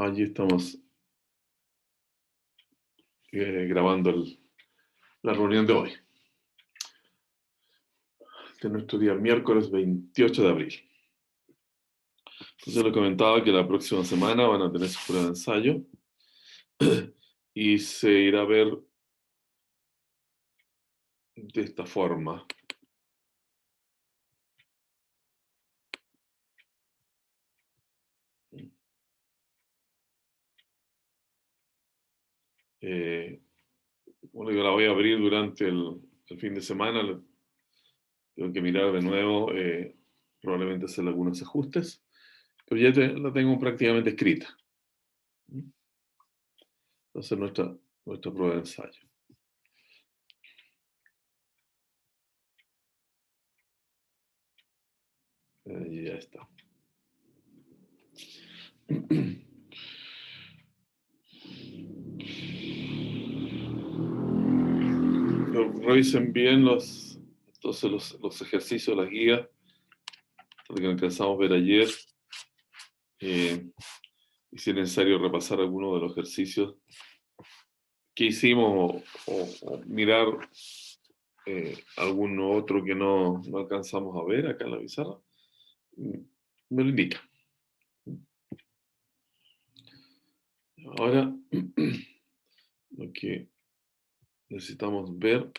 Allí estamos grabando la reunión de hoy, de nuestro día miércoles 28 de abril. Entonces les comentaba que la próxima semana van a tener su prueba de ensayo y se irá a ver de esta forma. Bueno, yo la voy a abrir durante el fin de semana. Tengo que mirar de nuevo, probablemente hacer algunos ajustes, pero ya la tengo prácticamente escrita. Entonces nuestra prueba de ensayo. Ya está. Revisen bien los ejercicios, las guías, lo que alcanzamos a ver ayer. Y si es necesario repasar alguno de los ejercicios que hicimos o mirar algún otro que no alcanzamos a ver acá en la pizarra, me lo indica. Ahora, lo que necesitamos ver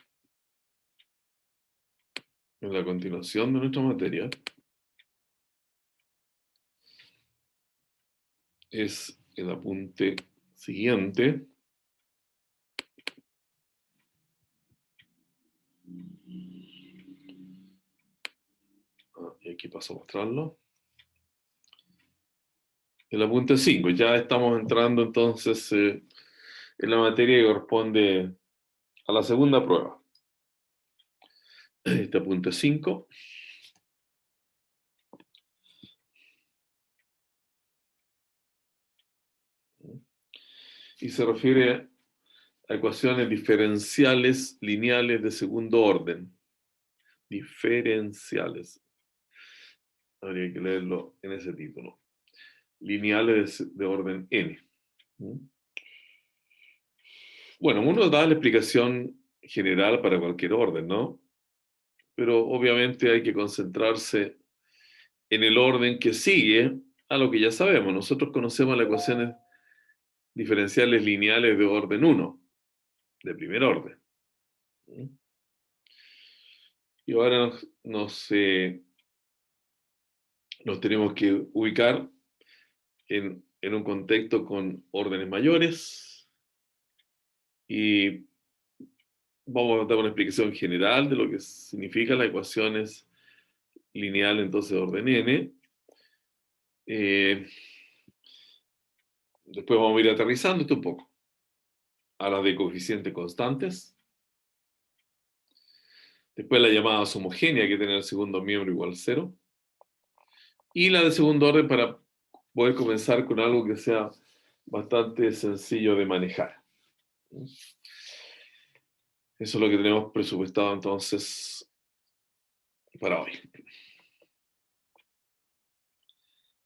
en la continuación de nuestra materia es el apunte siguiente. Y aquí paso a mostrarlo. El apunte 5. Ya estamos entrando entonces en la materia que corresponde a la segunda prueba. Este apunte 5. Y se refiere a ecuaciones diferenciales lineales de segundo orden. Diferenciales. Habría que leerlo en ese título. Lineales de orden n. Bueno, uno da la explicación general para cualquier orden, ¿no? Pero obviamente hay que concentrarse en el orden que sigue a lo que ya sabemos. Nosotros conocemos las ecuaciones diferenciales lineales de orden 1, de primer orden. Y ahora nos tenemos que ubicar en un contexto con órdenes mayores y vamos a dar una explicación general de lo que significan las ecuaciones lineales entonces de orden n. Después vamos a ir aterrizando esto un poco a las de coeficientes constantes. Después la llamada homogénea, que tiene el segundo miembro igual a 0. Y la de segundo orden para poder comenzar con algo que sea bastante sencillo de manejar. Eso es lo que tenemos presupuestado entonces para hoy.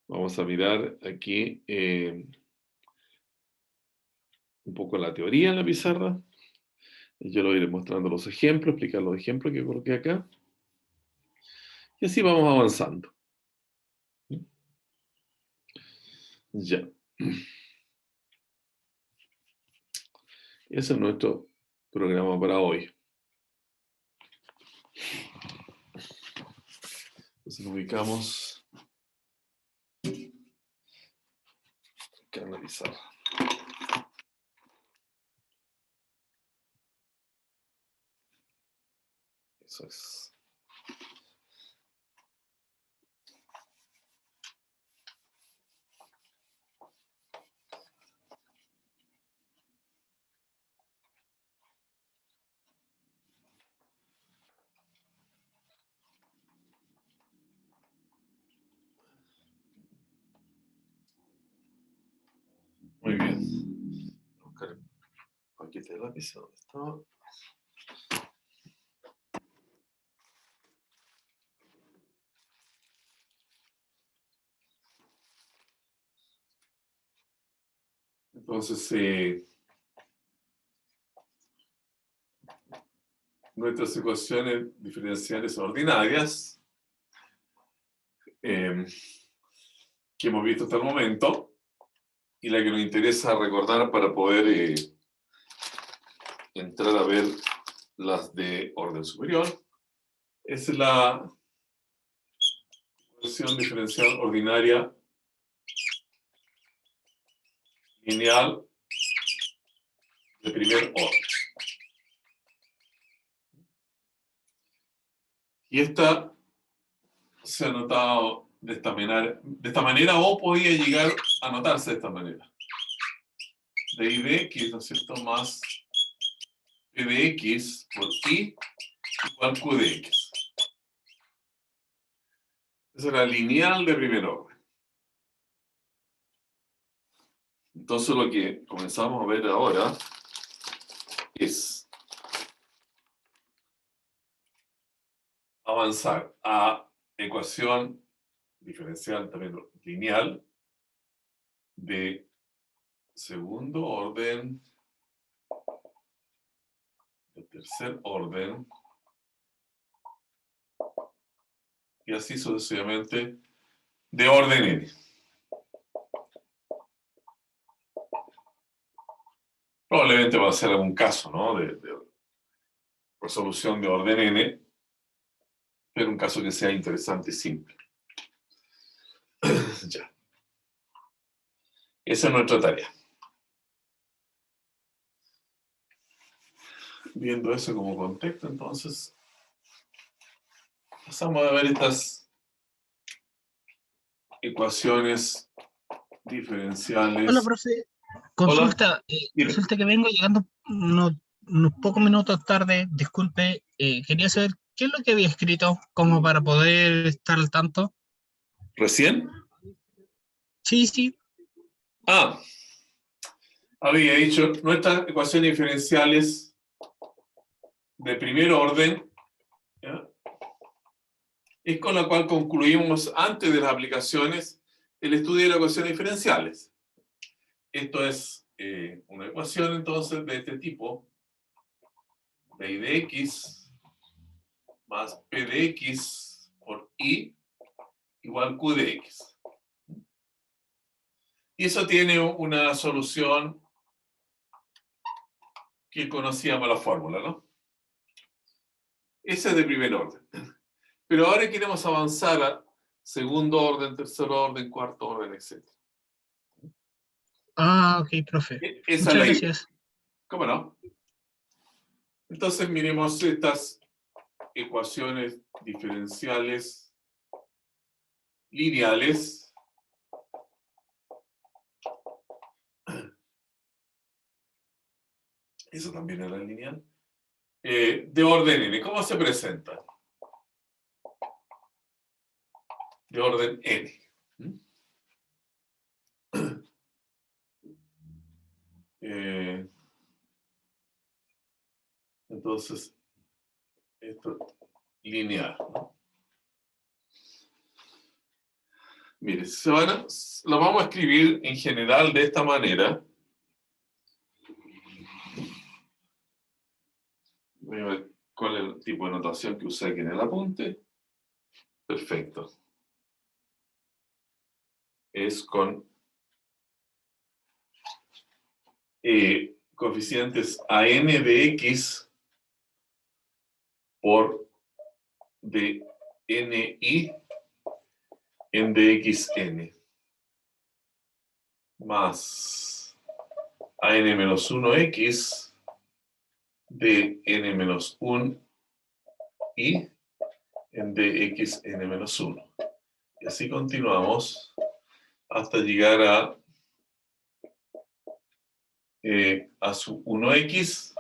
Vamos a mirar aquí un poco la teoría en la pizarra. Yo lo iré mostrando los ejemplos, explicar los ejemplos que coloqué acá. Y así vamos avanzando. Ya. Ese es nuestro programa para hoy. Entonces lo ubicamos acá en la pizarra. Eso es. Muy bien. Buscar el paquete de lápiz. ¿Dónde estaba? Entonces, nuestras ecuaciones diferenciales ordinarias que hemos visto hasta el momento y la que nos interesa recordar para poder entrar a ver las de orden superior es la ecuación diferencial ordinaria lineal de primer orden. Y esta se ha notado de esta manera o podía llegar a notarse de esta manera. De de x, ¿no es cierto?, más p de x por i igual q de x. Esa es la lineal de primer orden. Entonces lo que comenzamos a ver ahora es avanzar a ecuación diferencial también lineal de segundo orden, de tercer orden, y así sucesivamente de orden n. Probablemente va a ser algún caso, ¿no?, de resolución de orden n, pero un caso que sea interesante y simple. Ya. Esa es nuestra tarea. Viendo eso como contexto, entonces, pasamos a ver estas ecuaciones diferenciales. Hola, profe. Hola, Consulta, dime. resulta que vengo llegando unos pocos minutos tarde, disculpe, quería saber qué es lo que había escrito como para poder estar al tanto. ¿Recién? Sí, sí. Ah, había dicho nuestras ecuaciones diferenciales de primer orden, ¿ya?, es con la cual concluimos antes de las aplicaciones el estudio de las ecuaciones diferenciales. Esto es una ecuación entonces de este tipo, de I de x más p de x por i igual q de x. Y eso tiene una solución que conocíamos la fórmula, ¿no? Esa es de primer orden. Pero ahora queremos avanzar a segundo orden, tercer orden, cuarto orden, etc. Ah, ok, profe. Esa es Muchas la idea. gracias. ¿Cómo no? Entonces miremos estas ecuaciones diferenciales lineales eso también era lineal, de orden n. ¿Cómo se presenta? De orden n. Entonces, esto es lineal, ¿no? Mire, lo vamos a escribir en general de esta manera. Voy a ver cuál es el tipo de notación que usé aquí en el apunte. Perfecto. Es con coeficientes a n de x por de ni en dxn más a n menos 1x de n menos 1 y en dxn menos 1. Y así continuamos hasta llegar a su 1x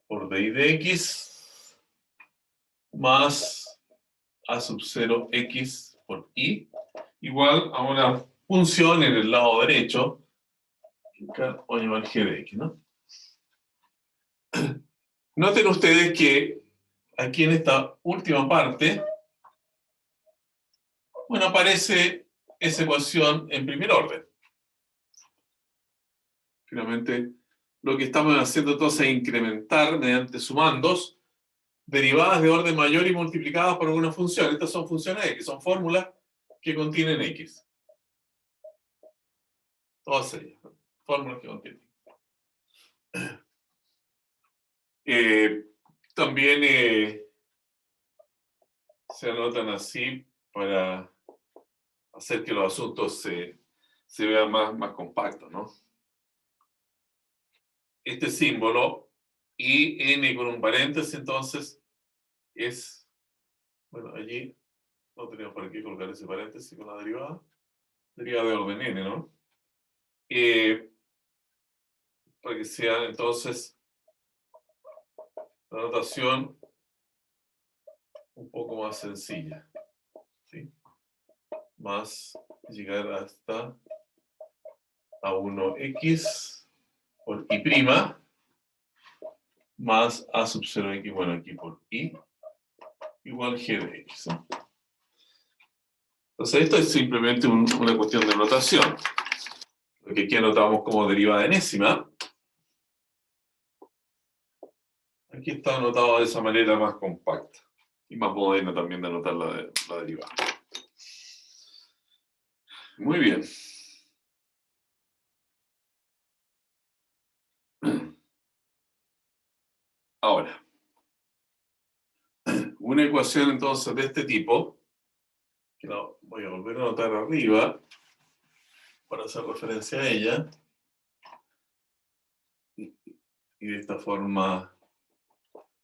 por di de x más a sub 0x por i igual a una función en el lado derecho que voy a llamar g de x, ¿no? Noten ustedes que aquí en esta última parte, bueno, aparece esa ecuación en primer orden. Finalmente, lo que estamos haciendo entonces es incrementar mediante sumandos derivadas de orden mayor y multiplicadas por alguna función. Estas son funciones X, son fórmulas que contienen X. Todas ellas, fórmulas que contienen. También se anotan así para hacer que los asuntos se vean más compactos, ¿no? Este símbolo, y n con un paréntesis, entonces, es, bueno, allí no tenemos por qué colocar ese paréntesis con la derivada. Derivada de orden n, ¿no? Para que sea, entonces, la notación un poco más sencilla, ¿sí? Más llegar hasta A1x por i' más A sub 0x, bueno, aquí por i, igual g de x, ¿no? Entonces, esto es simplemente una cuestión de notación. Lo que aquí anotamos como derivada enésima, aquí está anotado de esa manera más compacta y más moderna también de anotar la derivada. Muy bien. Ahora, una ecuación entonces de este tipo, que no, voy a volver a anotar arriba para hacer referencia a ella, y de esta forma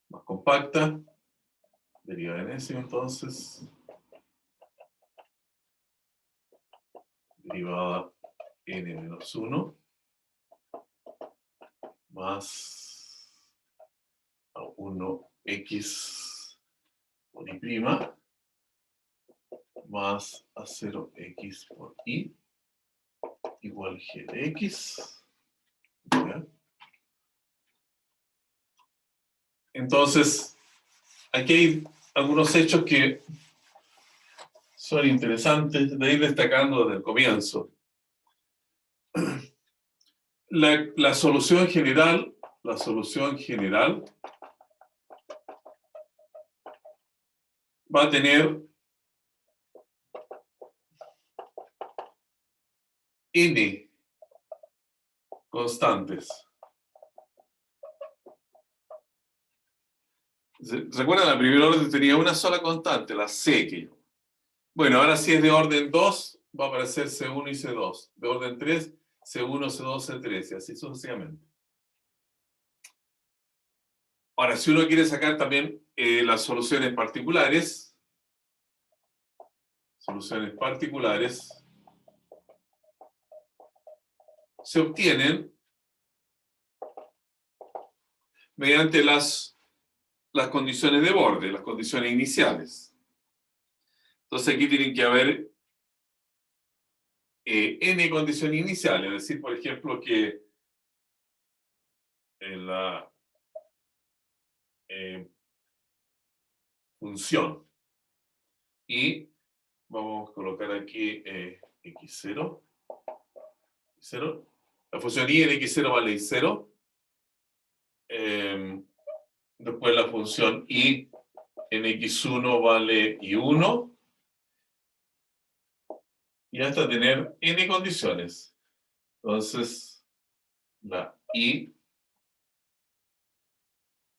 más compacta, derivada enésima entonces, derivada n menos 1 más A1x por i' más A0x por i igual g de x. ¿Ya? Entonces, aquí hay algunos hechos que son interesantes de ir destacando desde el comienzo. La solución general va a tener n constantes. ¿Recuerdan? La primera orden tenía una sola constante, la c. Bueno, ahora si es de orden 2, va a aparecer C1 y C2. De orden 3, C1, C2, C3, y así sucesivamente. Ahora, si uno quiere sacar también las soluciones particulares, se obtienen mediante las condiciones de borde, las condiciones iniciales. Entonces aquí tienen que haber n condiciones iniciales, es decir, por ejemplo, que en la función y vamos a colocar aquí x0, la función y en x0 vale y0, después la función y en x1 vale y1, y hasta tener n condiciones. Entonces, la y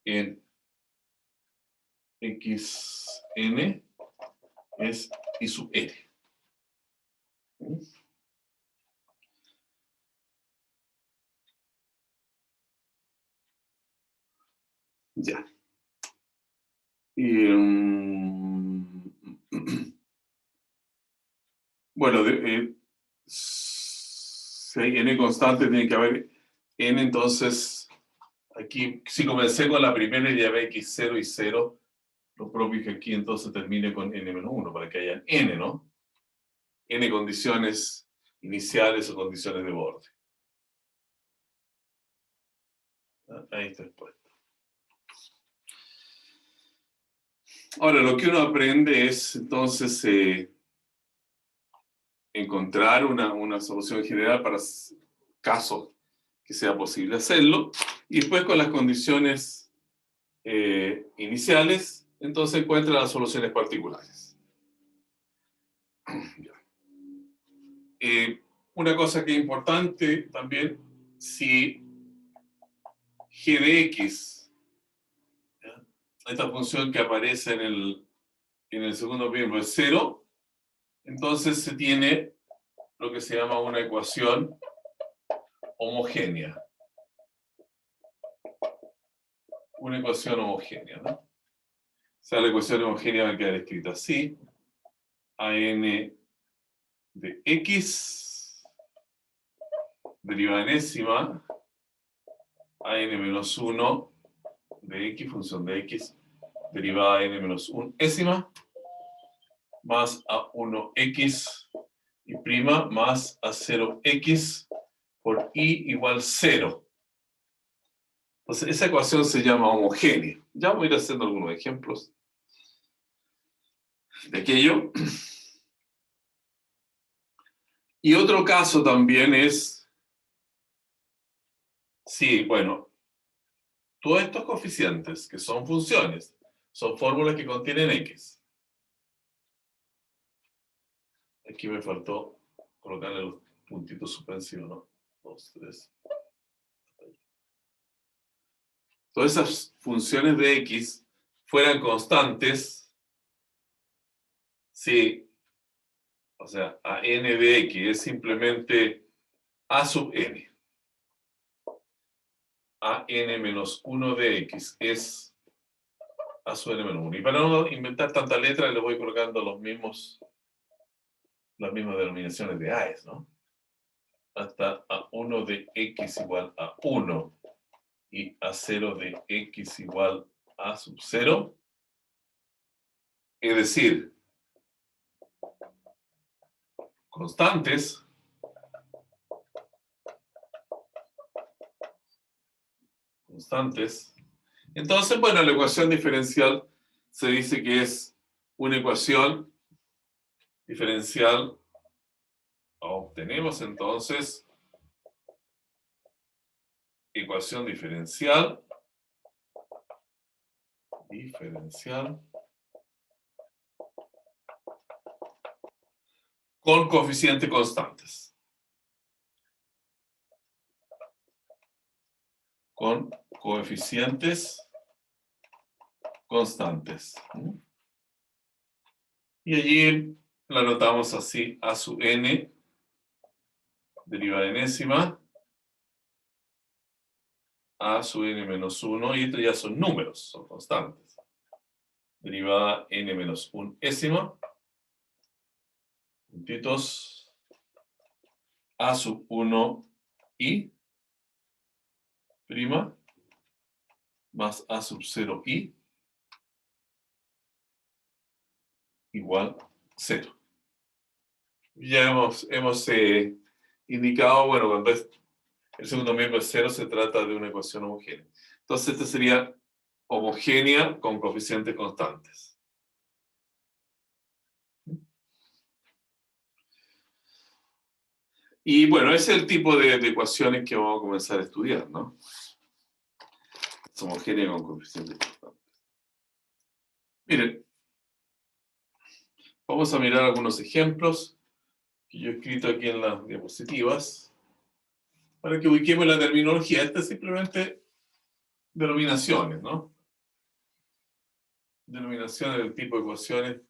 en xn es y sub n. Ya. Bueno, si hay n constante, tiene que haber n, entonces, aquí, si comencé con la primera y llevé x0 y 0, lo propio que aquí entonces termine con n-1, para que haya n, ¿no? N condiciones iniciales o condiciones de borde. Ahí está expuesto. Ahora, lo que uno aprende es, entonces, encontrar una solución general para casos que sea posible hacerlo, y después con las condiciones iniciales, entonces encuentra las soluciones particulares. Una cosa que es importante también, si g de x, ¿ya?, esta función que aparece en el segundo miembro es 0, entonces se tiene lo que se llama una ecuación homogénea. Una ecuación homogénea, ¿no? O sea, la ecuación homogénea va a quedar escrita así: a n de x derivada enésima a n menos 1 de x, función de x, derivada a n menos 1 ésima, más a 1x y prima más a 0x por i igual 0. Entonces, esa ecuación se llama homogénea. Ya voy a ir haciendo algunos ejemplos de aquello. Y otro caso también es, sí, bueno, todos estos coeficientes que son funciones, son fórmulas que contienen x. Aquí me faltó colocarle los puntitos suspensivos, ¿no? 2, 3. Todas esas funciones de x fueran constantes, sí, o sea, a n de x es simplemente a sub n. A n menos 1 de x es a sub n menos 1. Y para no inventar tanta letra, le voy colocando las mismas denominaciones de a's, ¿no? Hasta a 1 de x igual a 1 y a 0 de x igual a sub 0. Es decir, constantes Entonces, bueno, la ecuación diferencial se dice que es una ecuación diferencial. Obtenemos entonces ecuación diferencial con coeficientes constantes. Con coeficientes constantes. Y allí la anotamos así: a sub n derivada enésima a sub n menos 1, y estos ya son números, son constantes. Derivada n menos 1 ésima, puntitos, a sub 1 i prima más a sub 0 i igual 0. Ya hemos indicado, bueno, cuando el segundo miembro es 0, se trata de una ecuación homogénea. Entonces, esta sería homogénea con coeficientes constantes. Y bueno, ese es el tipo de ecuaciones que vamos a comenzar a estudiar, ¿no? Es homogénea con coeficientes constantes. Miren, vamos a mirar algunos ejemplos que yo he escrito aquí en las diapositivas para que ubiquemos la terminología. Esta es simplemente denominaciones, ¿no? Denominaciones del tipo de ecuaciones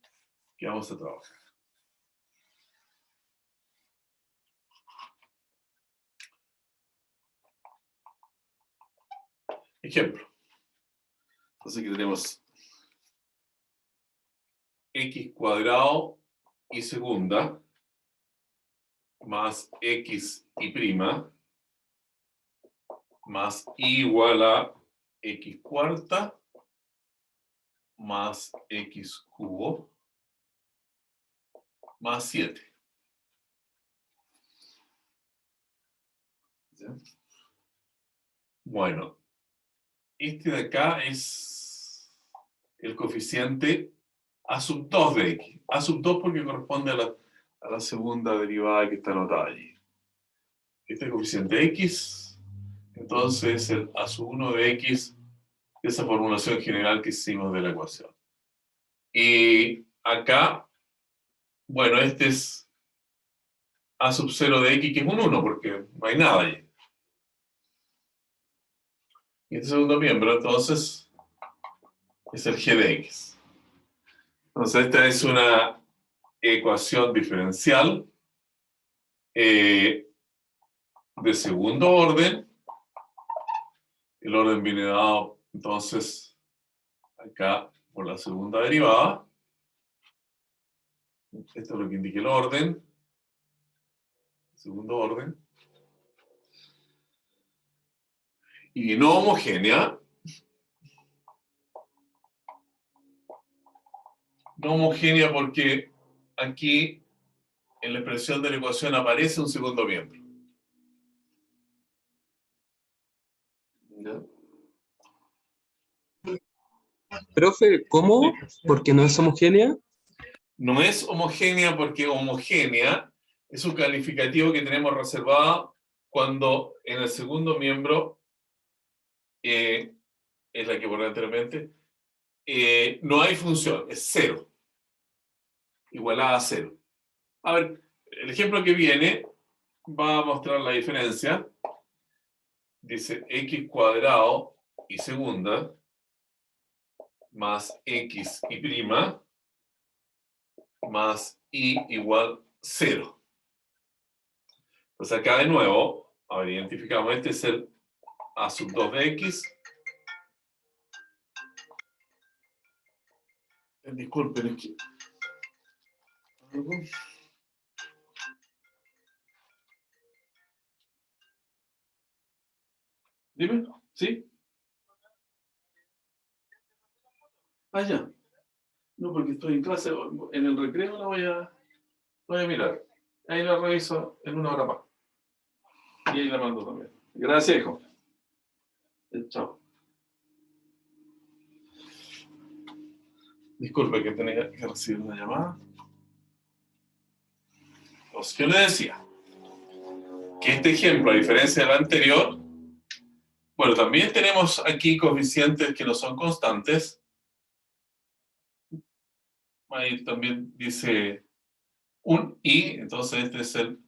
que vamos a trabajar. Ejemplo. Entonces aquí tenemos x cuadrado y segunda más x y prima más y igual a x cuarta más x cubo más 7. ¿Sí? Bueno, este de acá es el coeficiente a sub 2 de x. A sub 2 porque corresponde a la segunda derivada que está anotada allí. Este es el coeficiente x, entonces el a sub 1 de x, esa formulación general que hicimos de la ecuación. Y acá, bueno, este es a sub 0 de x, que es un 1, porque no hay nada allí. Y este segundo miembro, entonces, es el g de x. Entonces, esta es una ecuación diferencial de segundo orden. El orden viene dado, entonces, acá por la segunda derivada. Esto es lo que indica el orden. Segundo orden. Y no homogénea. No homogénea porque aquí en la expresión de la ecuación aparece un segundo miembro. ¿Ya? Profe, ¿cómo? ¿Porque no es homogénea? No es homogénea porque homogénea es un calificativo que tenemos reservado cuando en el segundo miembro, es la que borré anteriormente, no hay función, es cero, igualada a cero. A ver, el ejemplo que viene va a mostrar la diferencia. Dice x cuadrado y segunda más x y prima más y igual 0. Pues acá de nuevo, a ver, identificamos, este es el a sub 2 de x. Disculpen, es que... Dime, ¿sí? Ah, ya. No, porque estoy en clase, en el recreo la voy a mirar. Ahí la reviso en una hora más. Y ahí la mando también. Gracias, hijo. Chao. Disculpe que tenía que recibir una llamada. Entonces, yo le decía que este ejemplo, a diferencia del anterior, bueno, también tenemos aquí coeficientes que no son constantes. Ahí también dice un i, entonces este es el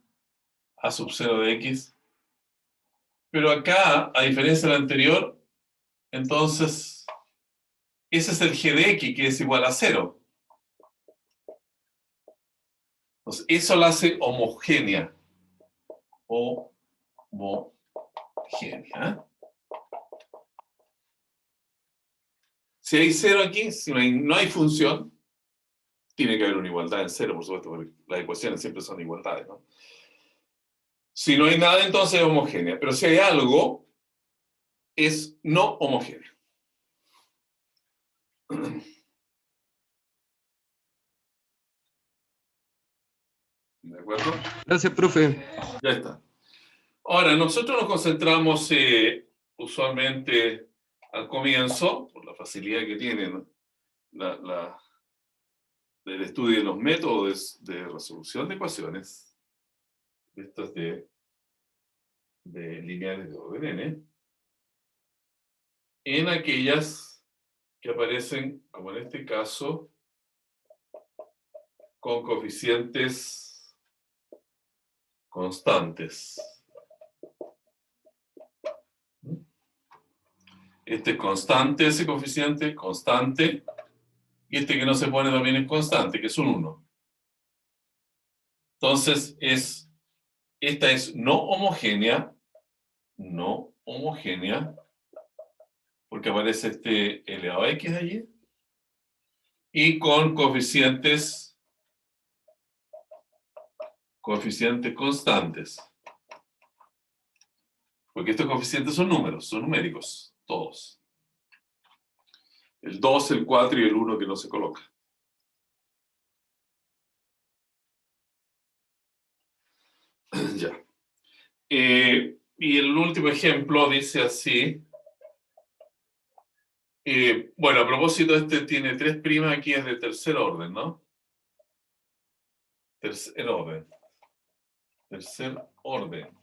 a sub 0 de x. Pero acá, a diferencia del anterior, entonces ese es el g de x, que es igual a 0. Entonces, eso la hace homogénea. Homogénea. Si hay 0 aquí, si no hay función, tiene que haber una igualdad en 0, por supuesto, porque las ecuaciones siempre son igualdades, ¿no? Si no hay nada, entonces es homogénea. Pero si hay algo, es no homogénea. ¿De acuerdo? Gracias, profe. Ya está. Ahora, nosotros nos concentramos usualmente al comienzo, por la facilidad que tienen del estudio de los métodos de resolución de ecuaciones, estas de lineales de orden n, en aquellas que aparecen, como en este caso, con coeficientes constantes. Este es constante, ese coeficiente, constante, y este que no se pone también es constante, que es un 1. Entonces, esta es no homogénea, porque aparece este elevado a x allí, y con coeficientes constantes. Porque estos coeficientes son números, son numéricos, todos. El 2, el 4 y el 1 que no se coloca. Ya. Y el último ejemplo dice así. Bueno, a propósito, este tiene 3 primas, aquí es de tercer orden, ¿no? Tercer orden. Tercer orden.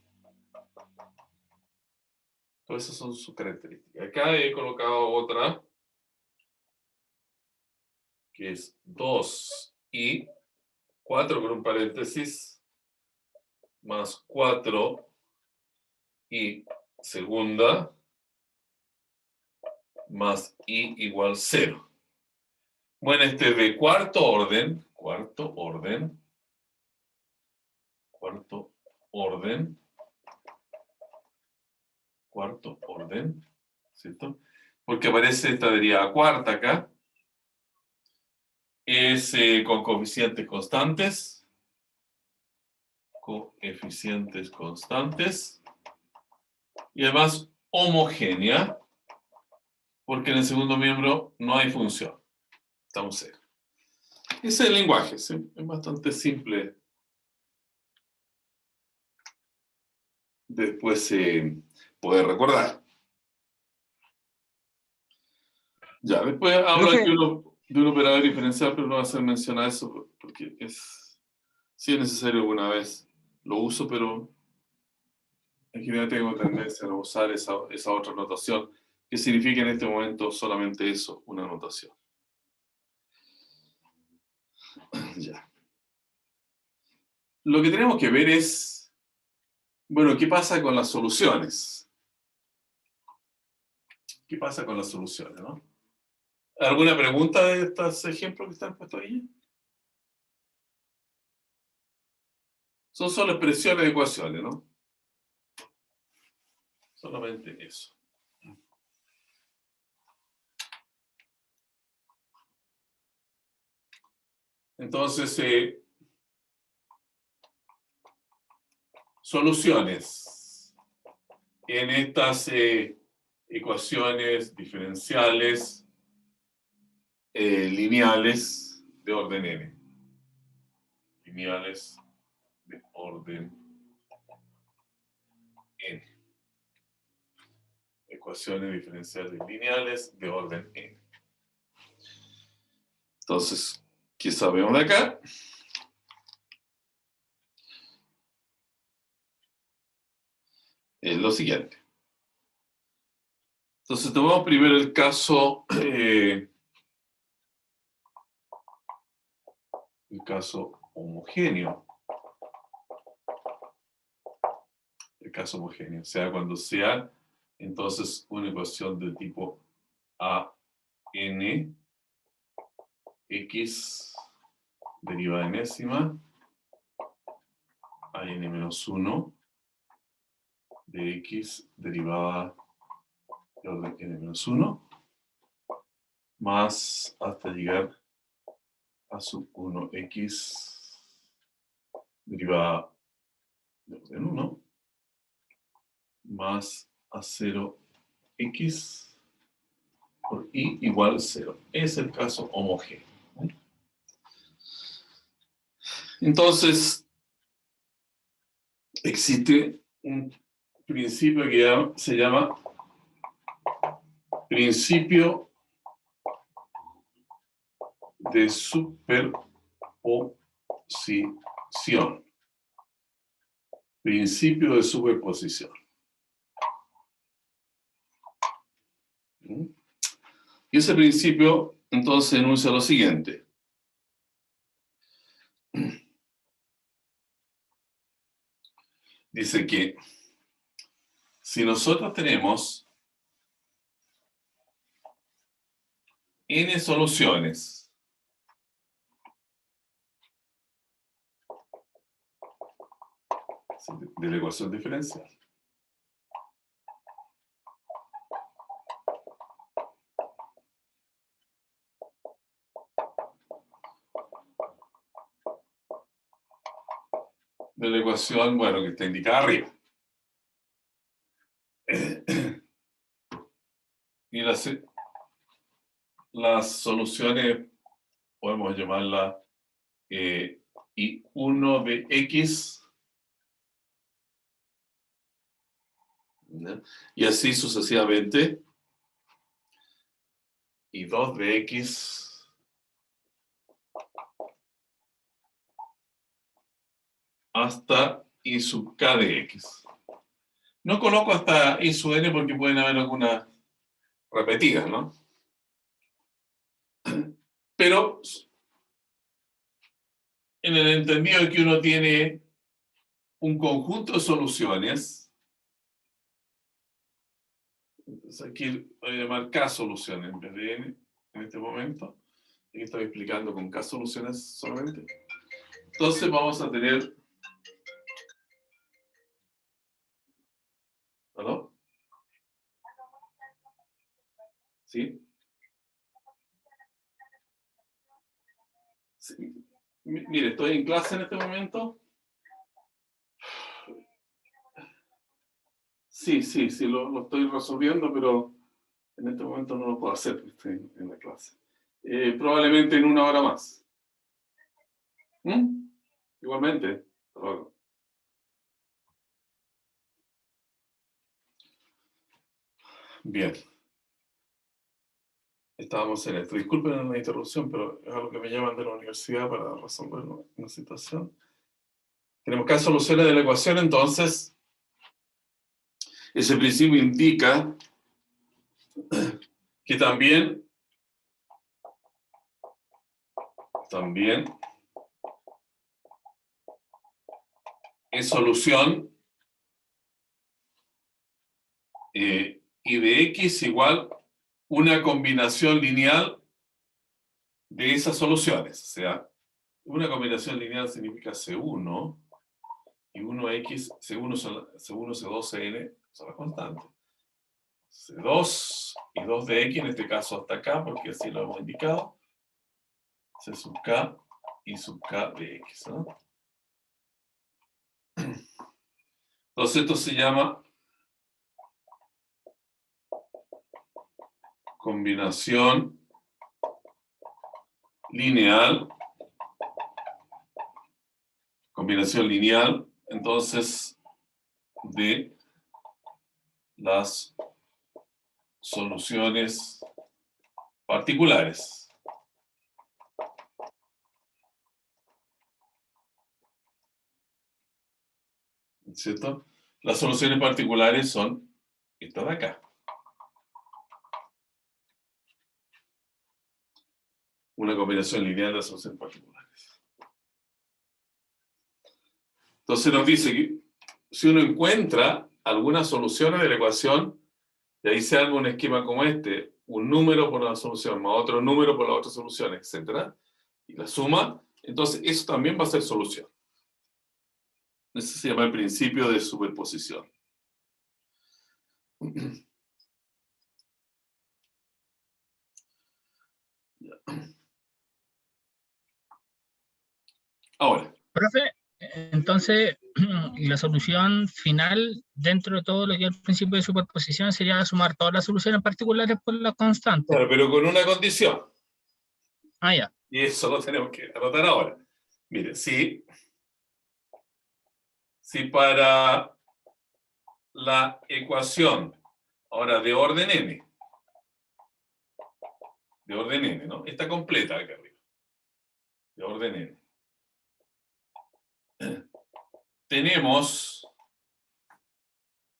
Todas esas son sus características. Acá he colocado otra, que es 2i, 4 con un paréntesis, más 4 y segunda, más i igual 0. Bueno, este es de cuarto orden, ¿cierto? Porque aparece esta derivada cuarta acá. Es con coeficientes constantes. Y además homogénea, porque en el segundo miembro no hay función. Estamos cero. Ese es el lenguaje, ¿sí? Es bastante simple. Después poder recordar. Ya, después habla Profe, de un operador diferencial, pero no va a hacer mención a eso porque sí es necesario alguna vez. Lo uso, pero en general tengo tendencia a usar esa otra notación, que significa en este momento solamente eso, una notación. Ya. Lo que tenemos que ver es, bueno, ¿qué pasa con las soluciones? ¿Qué pasa con las soluciones, no? ¿Alguna pregunta de estos ejemplos que están puestos ahí? Son solo expresiones de ecuaciones, ¿no? Solamente eso. Entonces, soluciones en estas ecuaciones diferenciales lineales de orden n. Lineales de orden n. Ecuaciones diferenciales lineales de orden n. Entonces, ¿qué sabemos de acá? Es lo siguiente. Entonces, tomamos primero el caso homogéneo. El caso homogéneo, o sea, cuando sea entonces una ecuación de tipo a n x derivada enésima a n menos 1 de x derivada de orden n menos 1 más hasta llegar a sub 1x derivada de orden 1 más a 0x por i igual 0. Es el caso homogéneo. Entonces, existe un principio que se llama principio de superposición. Principio de superposición. Y ese principio, entonces, enuncia lo siguiente. Dice que si nosotros tenemos n soluciones de la ecuación diferencial, de la ecuación, bueno, que está indicada arriba. Y las soluciones podemos llamarla I1 de X, ¿no? Y así sucesivamente, I2 de X hasta I sub K de X. No coloco hasta I sub n porque pueden haber algunas repetidas, ¿no? Pero en el entendido de que uno tiene un conjunto de soluciones, entonces aquí voy a llamar K soluciones en vez de N en este momento. Aquí estoy explicando con K soluciones solamente. Entonces vamos a tener... ¿Aló? ¿Sí? Sí. Mire, estoy en clase en este momento. Sí, lo estoy resolviendo, pero en este momento no lo puedo hacer, estoy en la clase. Probablemente en una hora más. ¿Mm? Igualmente. Hasta luego. Bien. Estábamos en esto. Disculpen la interrupción, pero es algo que me llaman de la universidad para resolver una situación. Tenemos que dar soluciones de la ecuación, entonces ese principio indica que también es solución y de x igual una combinación lineal de esas soluciones. O sea, una combinación lineal significa C1 y 1x, C1, C2, Cn son las constantes. C2 y 2 de x, en este caso hasta acá, porque así lo hemos indicado. C sub k y sub k de x, ¿no? Entonces esto se llama combinación lineal, entonces, de las soluciones particulares. ¿Cierto? Las soluciones particulares son estas de acá. Una combinación lineal de las soluciones particulares. Entonces nos dice que si uno encuentra algunas soluciones de la ecuación, y ahí se haga un esquema como este, un número por una solución más otro número por la otra solución, etc., y la suma, entonces eso también va a ser solución. Eso se llama el principio de superposición. Ahora. Profe, entonces, la solución final dentro de todo lo que es el principio de superposición sería sumar todas las soluciones particulares por la constante. Claro, pero con una condición. Ah, ya. Y eso lo tenemos que anotar ahora. Mire, si para la ecuación, ahora de orden n, ¿no? Está completa acá arriba. De orden n. Tenemos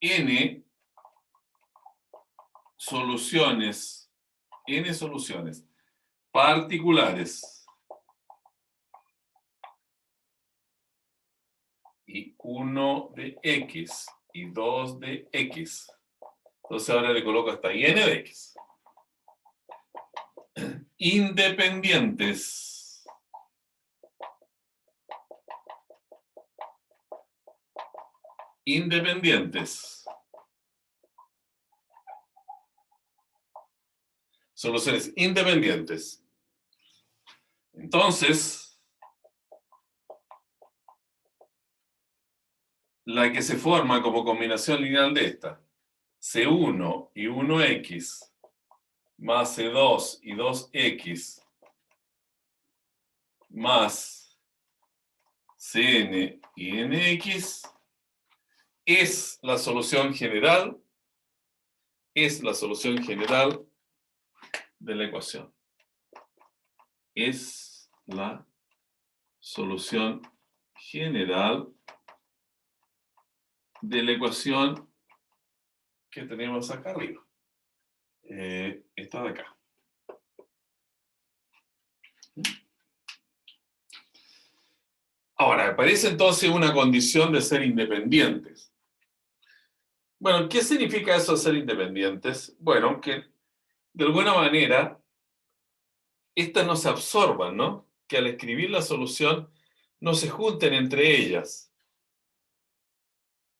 n soluciones particulares y 1 de x y 2 de x. Entonces ahora le coloco hasta ahí n de x. Independientes. Soluciones independientes. Entonces, la que se forma como combinación lineal de esta, C1 y 1x, más C2 y 2x, más Cn y nx, es la solución general de la ecuación. Es la solución general de la ecuación que tenemos acá arriba. Esta de acá. Ahora, aparece entonces una condición de ser independientes. Bueno, ¿qué significa eso de ser independientes? Bueno, que de alguna manera estas no se absorban, ¿no? Que al escribir la solución no se junten entre ellas.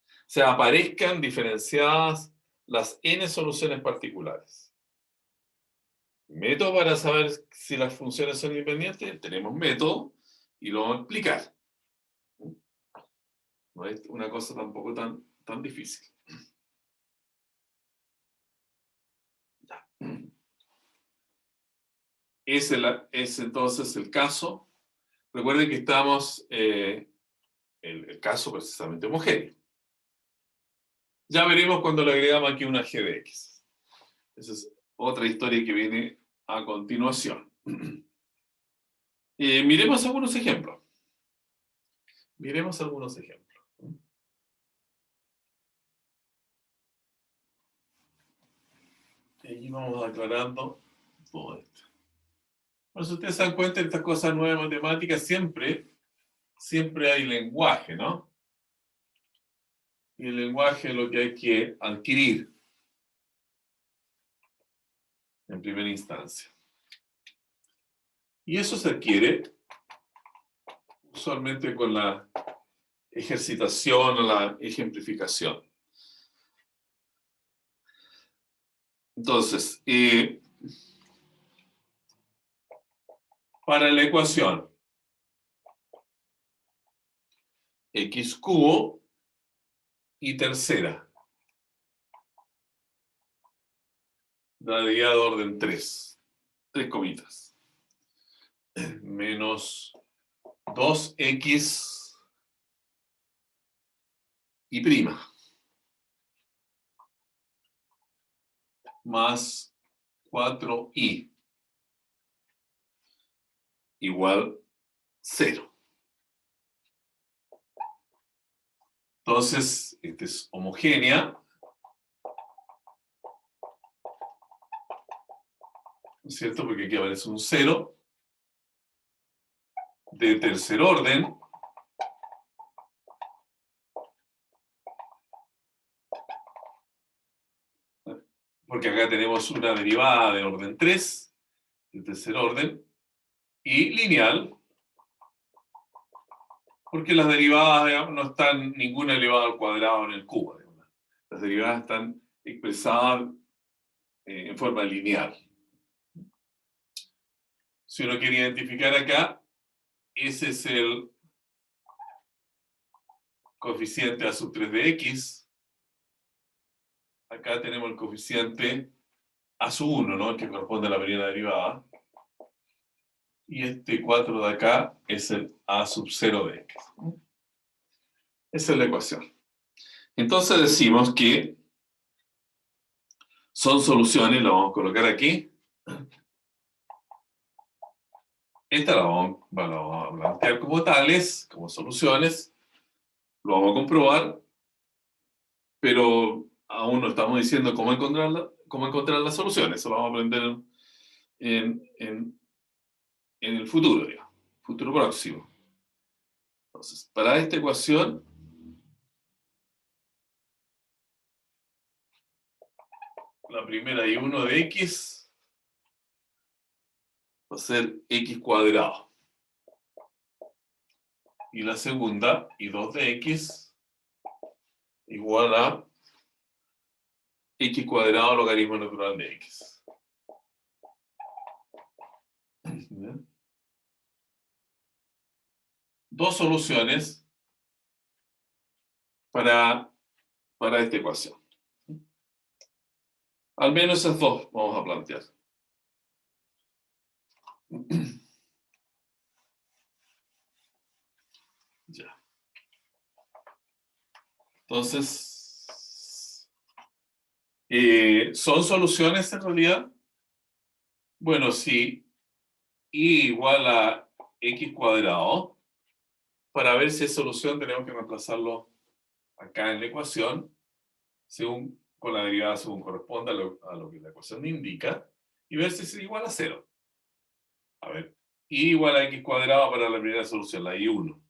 O sea, aparezcan diferenciadas las n soluciones particulares. Método para saber si las funciones son independientes, tenemos método y lo vamos a explicar. No es una cosa tampoco tan difícil. Ya. Es entonces el caso. Recuerden que estamos el caso precisamente homogéneo. Ya veremos cuando le agregamos aquí una g de x. Esa es otra historia que viene a continuación. Miremos algunos ejemplos. Miremos algunos ejemplos. Y aquí vamos aclarando todo esto. Bueno, si ustedes se dan cuenta de estas cosas nuevas de matemáticas, siempre hay lenguaje, ¿no? Y el lenguaje es lo que hay que adquirir en primera instancia. Y eso se adquiere usualmente con la ejercitación o la ejemplificación. Entonces, para la ecuación x cubo y tercera, radiada de orden 3 comitas, menos 2x y prima, más 4y, igual 0. Entonces, esta es homogénea, ¿no es cierto? Porque aquí aparece un 0 de tercer orden, porque acá tenemos una derivada de orden 3, de tercer orden, y lineal, porque las derivadas, digamos, no están ninguna elevada al cuadrado en el cubo. Digamos. Las derivadas están expresadas en forma lineal. Si uno quiere identificar acá, ese es el coeficiente a sub 3 de x. Acá tenemos el coeficiente a sub 1, ¿no? El que corresponde a la primera derivada. Y este 4 de acá es el a sub 0 de x. Esa es la ecuación. Entonces decimos que son soluciones, lo vamos a colocar aquí. Esta la vamos a plantear como tales, como soluciones. Lo vamos a comprobar, pero aún no estamos diciendo cómo encontrar las soluciones. Eso lo vamos a aprender en el futuro, digamos, futuro próximo. Entonces, para esta ecuación, la primera y 1 de x va a ser x cuadrado. Y la segunda y 2 de x igual a x cuadrado logaritmo natural de x. ¿Bien? Dos soluciones para esta ecuación. Al menos esas dos vamos a plantear. Ya. Entonces, ¿son soluciones en realidad? Bueno, si y igual a x cuadrado, para ver si es solución tenemos que reemplazarlo acá en la ecuación, según con la derivada según corresponda a lo que la ecuación indica, y ver si es igual a 0. A ver, y igual a x cuadrado para la primera solución, la I1.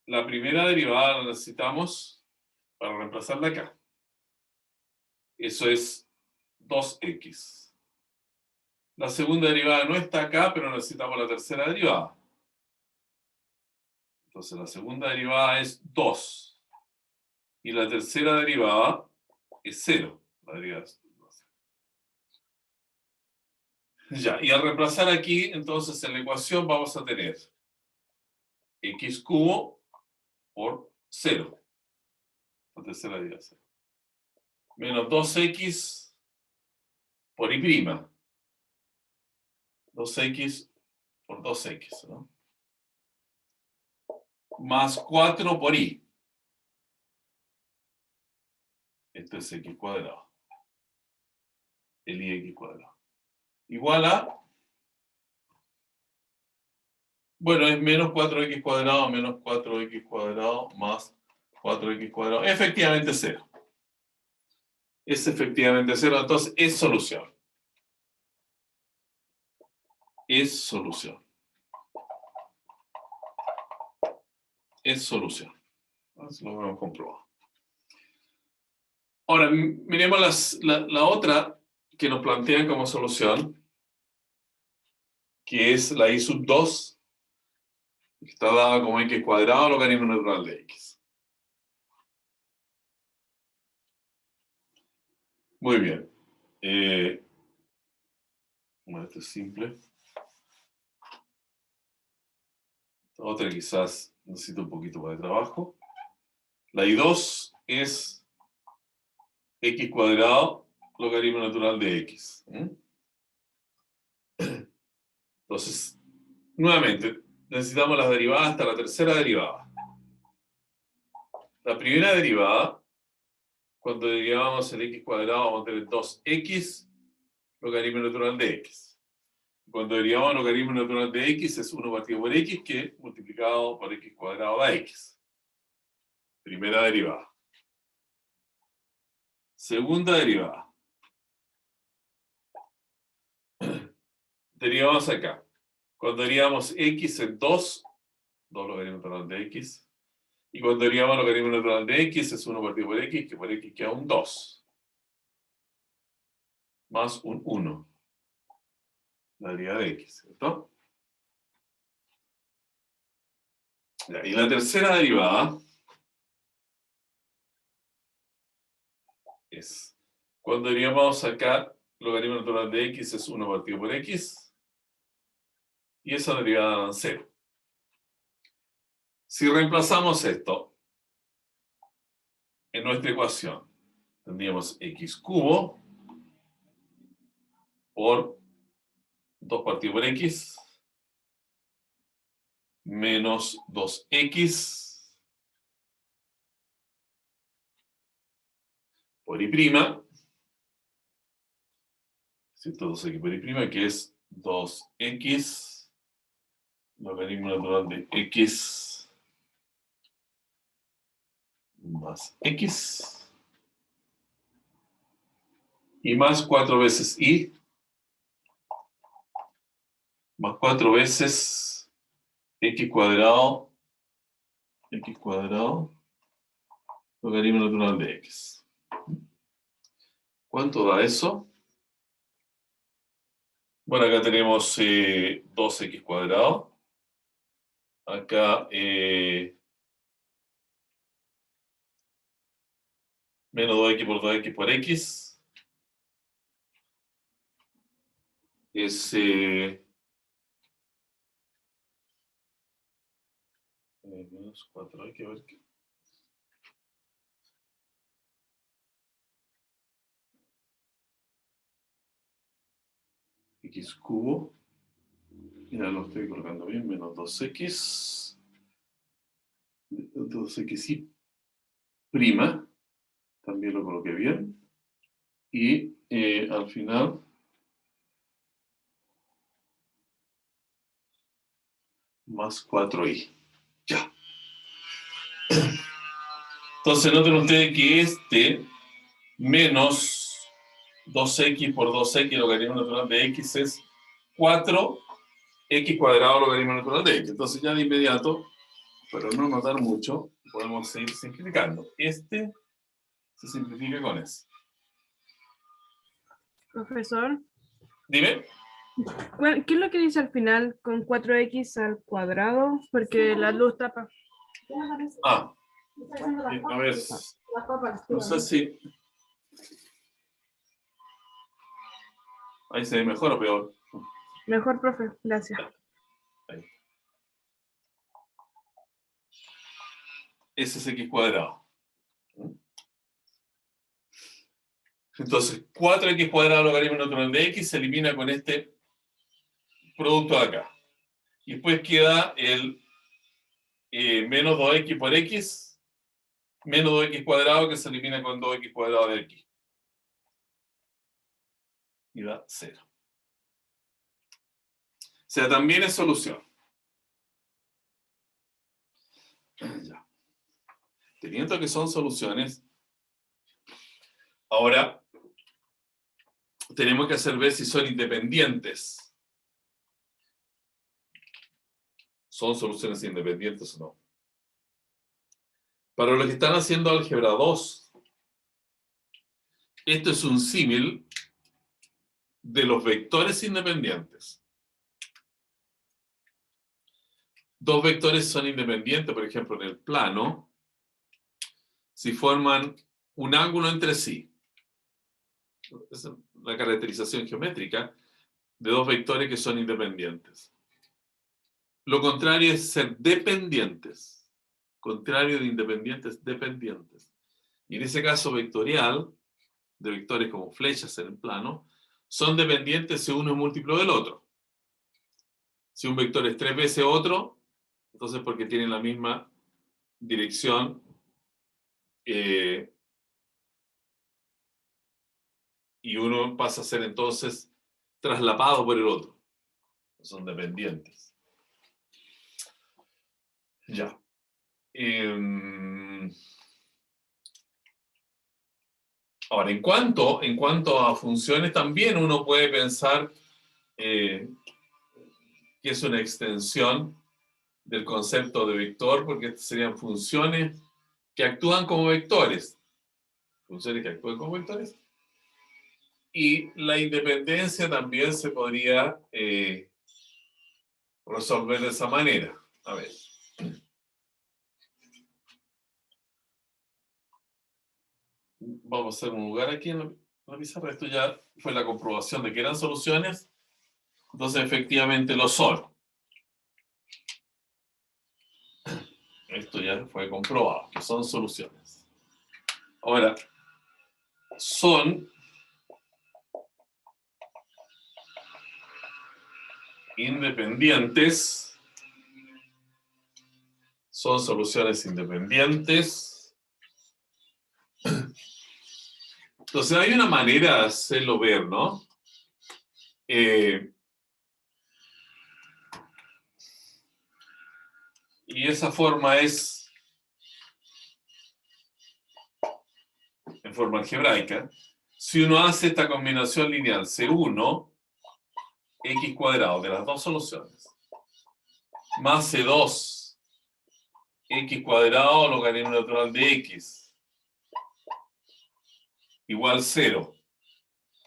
La primera derivada la necesitamos para reemplazarla acá. Eso es 2x. La segunda derivada no está acá, pero necesitamos la tercera derivada. Entonces la segunda derivada es 2. Y la tercera derivada es 0. La derivada es 2. Ya, y al reemplazar aquí, entonces en la ecuación vamos a tener x cubo por 0. La tercera derivada es 0. Menos 2x por y'. 2x por 2x, ¿no? Más 4 por y. Esto es x cuadrado. El ix cuadrado. Igual a, bueno, es menos 4x cuadrado menos 4x cuadrado más 4x cuadrado. Efectivamente 0. Es efectivamente 0, entonces es solución. Es solución. Es solución. Eso lo hemos comprobado. Ahora, miremos la otra que nos plantean como solución, que es la I sub 2, que está dada como x cuadrado logaritmo natural de x. Muy bien. Bueno, esto es simple. Esta otra quizás necesita un poquito más de trabajo. La I2 es x cuadrado logaritmo natural de x. Entonces, nuevamente, necesitamos las derivadas hasta la tercera derivada. La primera derivada, cuando derivamos el x cuadrado, vamos a tener 2x logaritmo natural de x. Cuando derivamos el logaritmo natural de x es 1 partido por x, que multiplicado por x cuadrado da x. Primera derivada. Segunda derivada. Derivamos acá. Cuando derivamos x en 2 logaritmo natural de x. Y cuando derivamos el logaritmo natural de x es 1 partido por x, que por x queda un 2. Más un 1. La derivada de x, ¿cierto? Ya, y la tercera derivada es, cuando derivamos acá, logaritmo natural de x es 1 partido por x, y esa derivada da 0. Si reemplazamos esto en nuestra ecuación, tendríamos x cubo por 2 partido por x menos 2x por y', ¿cierto? 2x por y', que es 2x logaritmo natural de x más x y más 4 veces y más 4 veces x cuadrado logaritmo natural de x. ¿Cuánto da eso? Bueno, acá tenemos 2x cuadrado. Acá menos 2x por 2x por x. Es menos 4x, a ver qué. X cubo. Ya lo estoy colocando bien, menos 2x. 2x y prima. También lo coloqué bien. Y al final, más 4y. Ya. Entonces noten ustedes que este menos 2x por 2x logaritmo natural de x es 4x cuadrado logaritmo natural de x. Entonces ya de inmediato, para no notar mucho, podemos seguir simplificando. Este se simplifica con ese. Profesor, Dime. ¿qué es lo que dice al final con 4x al cuadrado? Porque la luz tapa. Ah, a ver, no sé si... Ahí se ve mejor o peor. Mejor, profe, gracias. Ahí. Ese es x cuadrado. Entonces, 4x cuadrado logaritmo natural de x se elimina con este producto de acá. Y después queda el menos 2x por x, menos 2x cuadrado que se elimina con 2x cuadrado de x. Y da 0. O sea, también es solución. Ya. Teniendo que son soluciones, ahora tenemos que hacer ver si son independientes. ¿Son soluciones independientes o no? Para los que están haciendo álgebra 2, esto es un símil de los vectores independientes. Dos vectores son independientes, por ejemplo, en el plano, si forman un ángulo entre sí. Esa es la caracterización geométrica de dos vectores que son independientes. Lo contrario es ser dependientes. Contrario de independientes, dependientes. Y en ese caso vectorial, de vectores como flechas en el plano, son dependientes si uno es múltiplo del otro. Si un vector es 3 veces otro, entonces porque tienen la misma dirección y uno pasa a ser entonces traslapado por el otro. Son dependientes. Ya. Ahora, en cuanto a funciones, también uno puede pensar que es una extensión del concepto de vector, porque serían funciones que actúan como vectores. Funciones que actúan como vectores. Y la independencia también se podría resolver de esa manera. A ver. Vamos a hacer un lugar aquí en la pizarra. Esto ya fue la comprobación de que eran soluciones. Entonces, efectivamente, lo son. Esto ya fue comprobado, que son soluciones. Ahora, son independientes. Son soluciones independientes. Entonces, hay una manera de hacerlo ver, ¿no? Y esa forma es en forma algebraica. Si uno hace esta combinación lineal C1, x cuadrado de las dos soluciones, más C2, x cuadrado logaritmo natural de x, igual 0,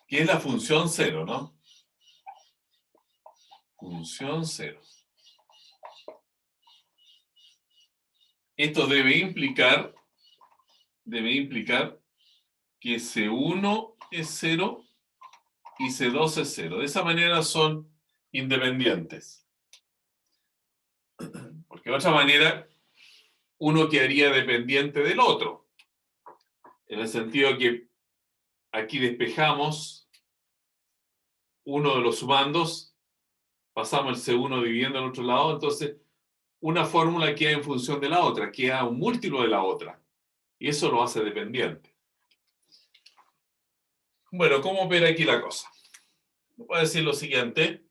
que es la función 0, ¿no? Función 0. Esto debe implicar que C1 es 0 y C2 es 0. De esa manera son independientes. Porque de otra manera, uno quedaría dependiente del otro. En el sentido que aquí despejamos uno de los sumandos, pasamos el C1 dividiendo al otro lado, entonces una fórmula queda en función de la otra, queda un múltiplo de la otra. Y eso lo hace dependiente. Bueno, ¿cómo opera aquí la cosa? Voy a decir lo siguiente.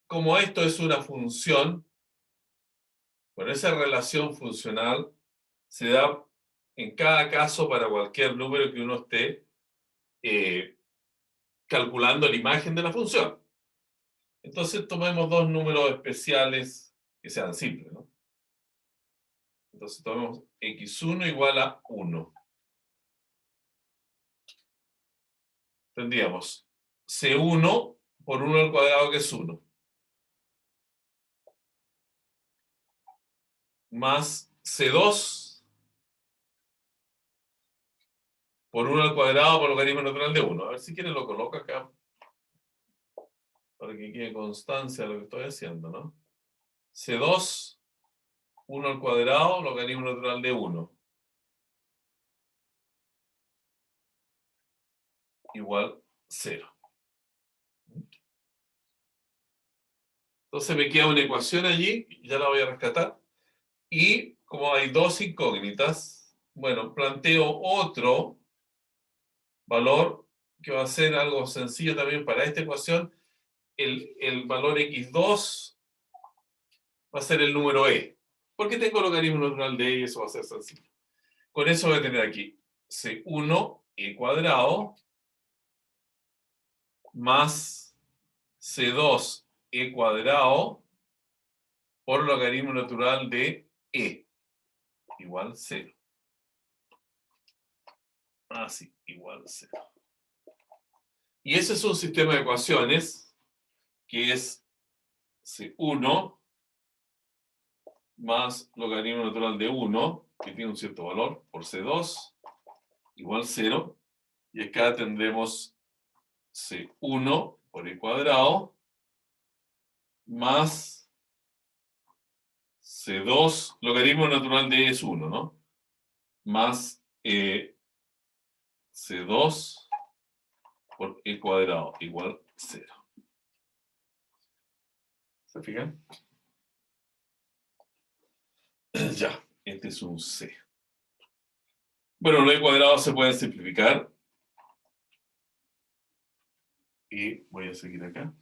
Como esto es una función, bueno, esa relación funcional se da en cada caso para cualquier número que uno esté calculando la imagen de la función. Entonces tomemos dos números especiales que sean simples, ¿no? Entonces tomemos x1 igual a 1. Tendríamos c1 por 1 al cuadrado, que es 1. Más c2 por 1 al cuadrado por logaritmo natural de 1. A ver si quieren lo coloco acá para que quede constancia de lo que estoy haciendo, ¿no? C2, 1 al cuadrado, logaritmo natural de 1. Igual 0. Entonces me queda una ecuación allí, ya la voy a rescatar. Y como hay dos incógnitas, bueno, planteo otro valor que va a ser algo sencillo también para esta ecuación. El valor x2 va a ser el número e. Porque tengo logaritmo natural de e y eso va a ser sencillo. Con eso voy a tener aquí c1 e cuadrado más c2 e cuadrado por logaritmo natural de e igual 0. Así, igual 0. Y ese es un sistema de ecuaciones que es c1 más logaritmo natural de 1, que tiene un cierto valor, por c2 igual 0. Y acá tendremos c1 por e cuadrado más c2, logaritmo natural de e es 1, ¿no? Más c2 por e cuadrado igual 0. ¿Se fijan? Ya, este es un c. Bueno, los e cuadrados se pueden simplificar. Y voy a seguir acá.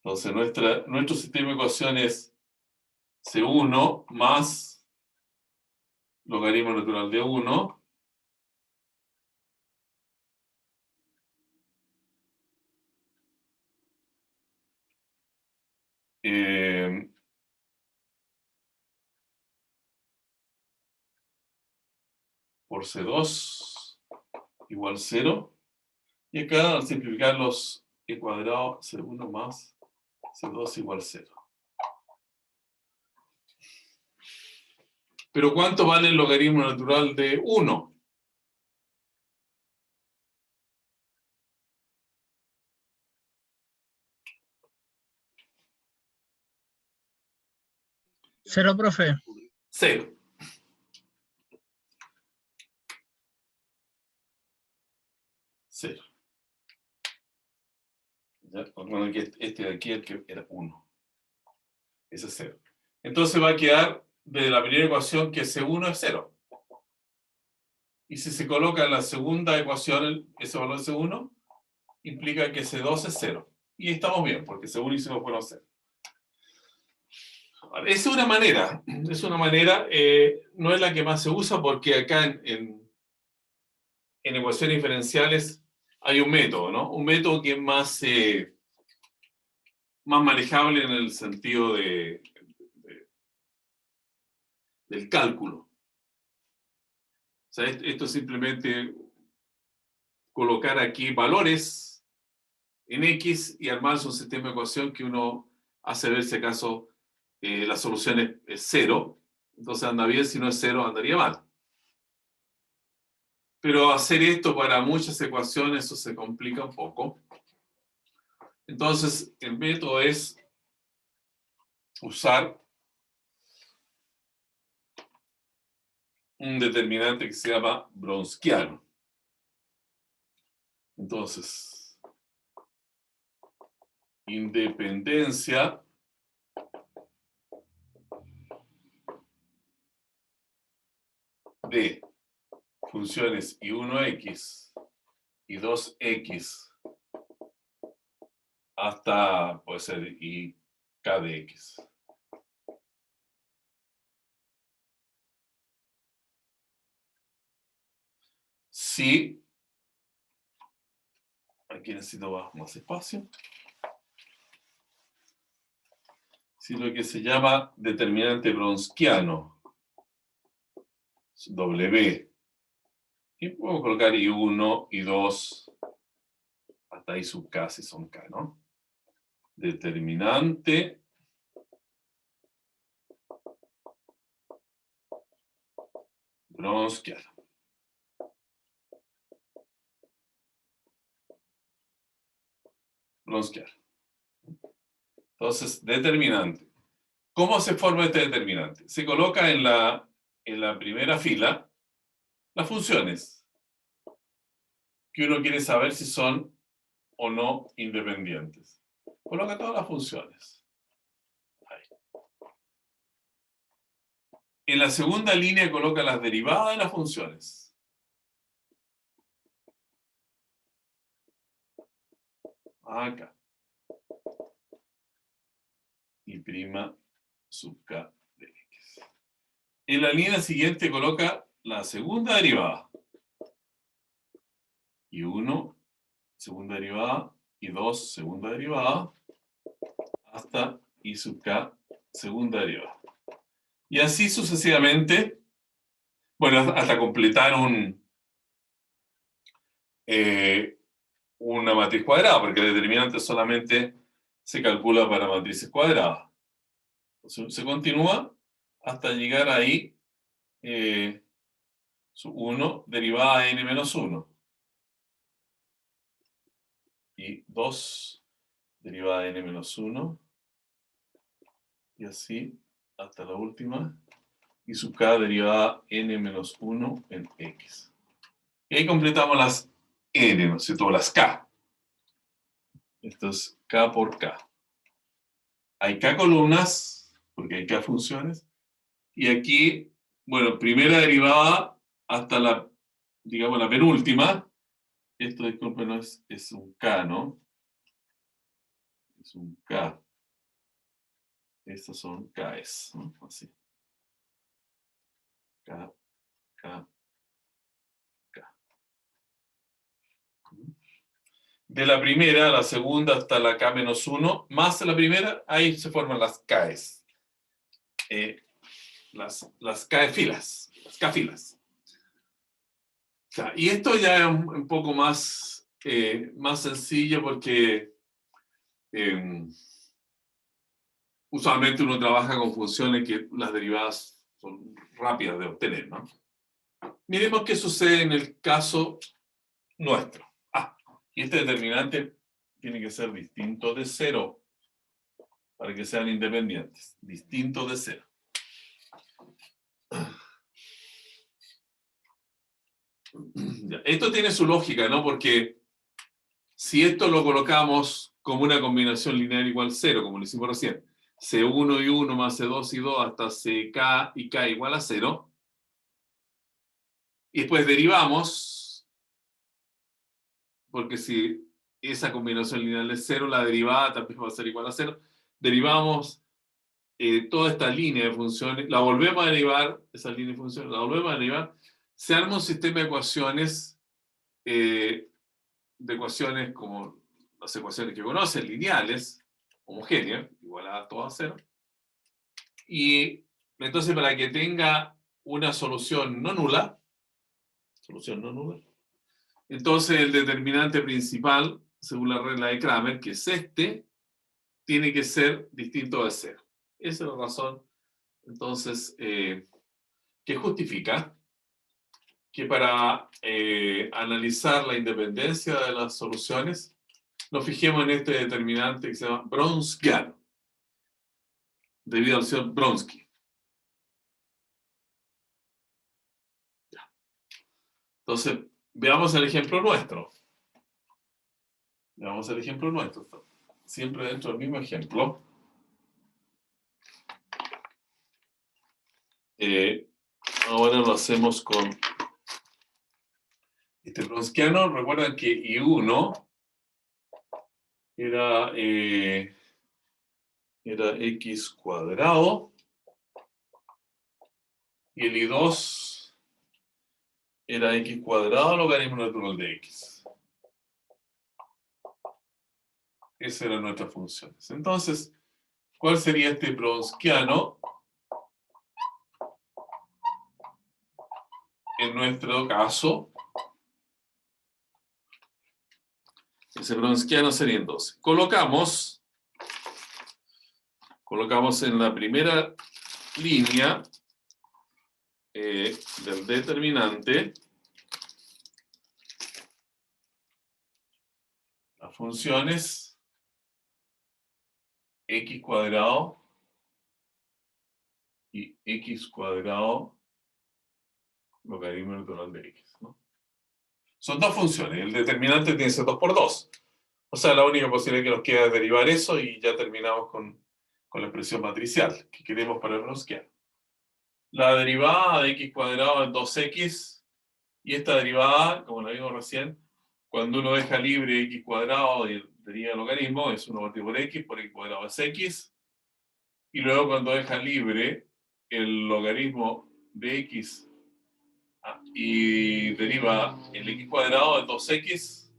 Entonces, nuestro sistema de ecuaciones c1 más logaritmo natural de 1 por c2 igual 0. Y acá, al simplificar los e cuadrado, c1 más c2 igual 0. Pero ¿cuánto vale el logaritmo natural de 1? Cero, profe. 0. Cero. ¿Ya? Bueno, este de aquí, el que era 1. Ese es 0. Entonces va a quedar de la primera ecuación que C1 es 0. Y si se coloca en la segunda ecuación ese valor de C1, implica que C2 es 0. Y estamos bien, porque C1 y C2 fueron 0. Es una manera, no es la que más se usa, porque acá en ecuaciones diferenciales hay un método, ¿no? Un método que es más manejable en el sentido del cálculo. O sea, esto es simplemente colocar aquí valores en X y armarse un sistema de ecuación que uno hace ver si acaso la solución es 0. Entonces anda bien, si no es 0 andaría mal. Pero hacer esto para muchas ecuaciones eso se complica un poco. Entonces el método es usar un determinante que se llama Wronskiano. Entonces, independencia de funciones y1x y 2x hasta, puede ser, y k de x. si, aquí necesito más espacio, si lo que se llama determinante bronsquiano, W, y puedo colocar I1, I2, hasta I sub K si son K, ¿no? Determinante bronsquiano. Bronsquiano. Entonces, determinante. ¿Cómo se forma este determinante? Se coloca en la primera fila las funciones que uno quiere saber si son o no independientes. Coloca todas las funciones. Ahí. En la segunda línea coloca las derivadas de las funciones. Acá. Y prima sub K de X. En la línea siguiente coloca la segunda derivada. Y 1, segunda derivada, y 2, segunda derivada, hasta I sub K, segunda derivada. Y así sucesivamente, bueno, hasta completar una matriz cuadrada, porque el determinante solamente se calcula para matrices cuadradas. Entonces, se continúa hasta llegar ahí 1 derivada de n menos 1. Y 2 derivada de n menos 1. Y así hasta la última. Y sub k derivada n menos 1 en x. Y ahí completamos las n, ¿no es cierto? Las k. Esto es k por k. Hay k columnas, porque hay k funciones. Y aquí, bueno, primera derivada hasta la, digamos, la penúltima. Esto, disculpen, no es un k, ¿no? Es un k. Estas son k's, ¿no? Así. K, K, K. De la primera a la segunda hasta la K menos 1, más la primera, ahí se forman las K's. Las K filas. Las K filas. O sea, y esto ya es un poco más, más sencillo porque usualmente uno trabaja con funciones que las derivadas son rápidas de obtener, ¿no? Miremos qué sucede en el caso nuestro. Y este determinante tiene que ser distinto de 0 para que sean independientes. Distinto de 0. Ya, esto tiene su lógica, ¿no? Porque si esto lo colocamos como una combinación lineal igual 0, como lo hicimos recién, C1 y 1 más C2 y 2 hasta CK y K igual a 0, y después derivamos, porque si esa combinación lineal es 0, la derivada también va a ser igual a 0, derivamos toda esta línea de funciones, la volvemos a derivar, esa línea de funciones, la volvemos a derivar, se arma un sistema de ecuaciones, de ecuaciones como las ecuaciones que conocen, lineales, homogéneas, igual a todo a 0, y entonces para que tenga una solución no nula, entonces el determinante principal, según la regla de Kramer, que es este, tiene que ser distinto de 0. Esa es la razón, entonces, que justifica que para analizar la independencia de las soluciones, nos fijemos en este determinante que se llama bronsquiano, debido al señor Bronsky. Entonces, veamos el ejemplo nuestro. Veamos el ejemplo nuestro. Siempre dentro del mismo ejemplo. Ahora lo hacemos con este bronsquiano. Recuerden que I1 era x cuadrado y el I2 era x cuadrado logaritmo natural de x. Esas eran nuestras funciones. Entonces, ¿cuál sería este browskiano? En nuestro caso, ese browskiano sería en 12. Colocamos en la primera línea del determinante las funciones x cuadrado y x cuadrado logaritmo natural de x, ¿no? Son dos funciones. El determinante tiene que ser 2 por 2. O sea, la única posibilidad que nos queda es derivar eso y ya terminamos con la expresión matricial que queremos para el browskiano. La derivada de x cuadrado en 2x y esta derivada, como la vimos recién, cuando uno deja libre x cuadrado y deriva el logaritmo, es 1 partido por x cuadrado es x. Y luego cuando deja libre el logaritmo de x y deriva el x cuadrado de 2x,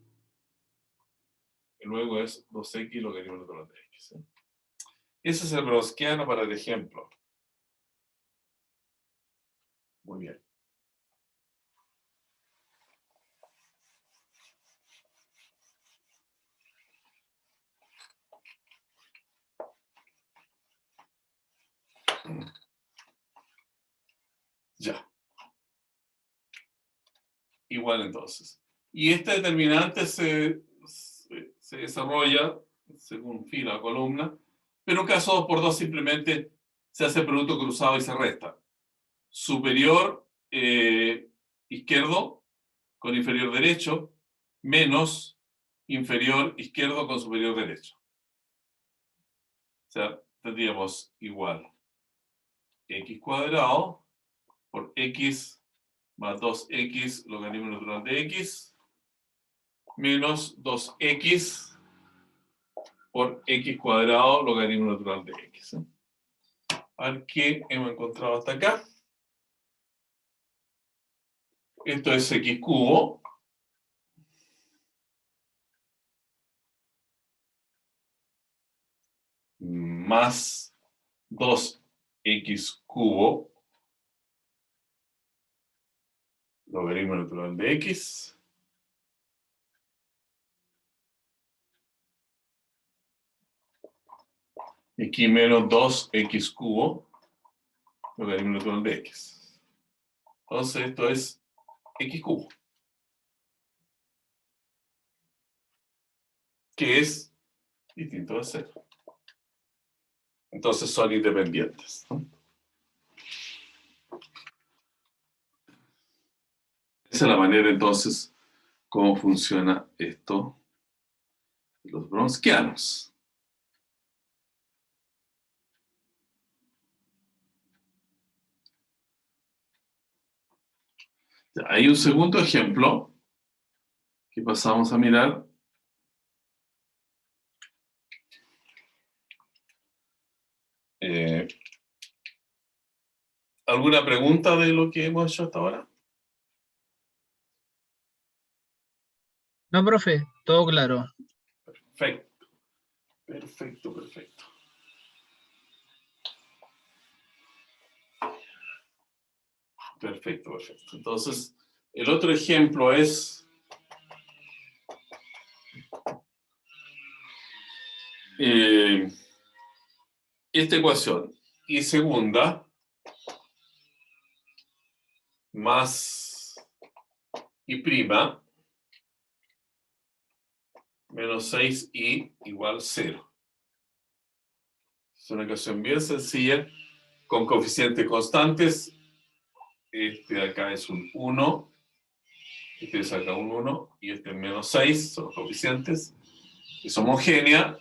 y luego es 2x logaritmo natural de x. Ese es el browskiano para el ejemplo. Muy bien. Ya. Igual entonces. Y este determinante se desarrolla según fila o columna, pero en caso 2 por 2 simplemente se hace producto cruzado y se resta. Superior izquierdo con inferior derecho menos inferior izquierdo con superior derecho. O sea, tendríamos igual x cuadrado por x más 2x logaritmo natural de x menos 2x por x cuadrado logaritmo natural de x. A ver qué hemos encontrado hasta acá. Esto es x cubo más 2x cubo logaritmo natural de x aquí menos 2x cubo logaritmo natural de x. Entonces esto es x cubo, que es distinto de 0. Entonces son independientes, ¿no? Esa es la manera entonces cómo funciona esto de los browskianos. Ya, hay un segundo ejemplo que pasamos a mirar. ¿Alguna pregunta de lo que hemos hecho hasta ahora? No, profe, todo claro. Perfecto, perfecto, perfecto. Perfecto, perfecto. Entonces, el otro ejemplo es esta ecuación, y segunda más y prima menos 6y igual 0. Es una ecuación bien sencilla con coeficientes constantes. Este de acá es un 1, este es acá un 1 y este es menos 6, son los coeficientes. Es homogénea,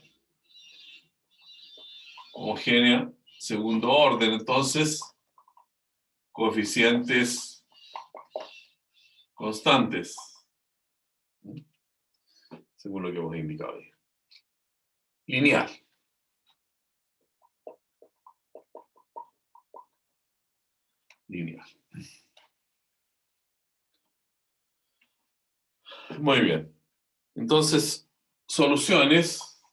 segundo orden, entonces, coeficientes constantes, según lo que hemos indicado ahí. Lineal. Lineal. Muy bien. Entonces, soluciones,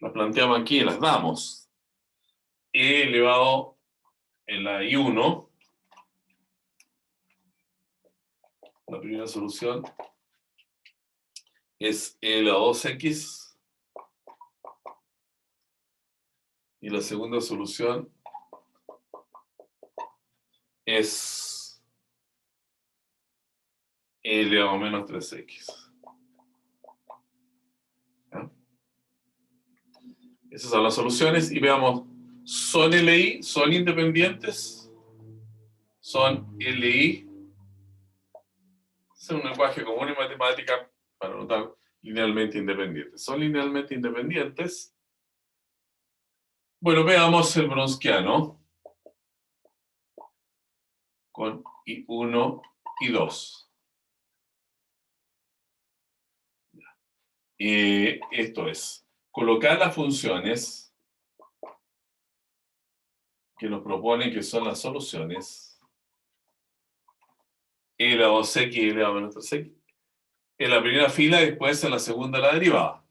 las planteamos aquí y las damos. E elevado en la I1, la primera solución es E elevado a 2x, y la segunda solución es E elevado a menos 3x. ¿Ya? Esas son las soluciones y veamos, ¿son LI? ¿Son independientes? ¿Son LI? Es un lenguaje común en matemática para notar linealmente independientes. ¿Son linealmente independientes? Bueno, veamos el Bronsquiano con I1 y 2. Esto es, colocar las funciones que nos proponen que son las soluciones E elevado a 2x y E elevado a menos 3x en la primera fila y después en la segunda la derivada.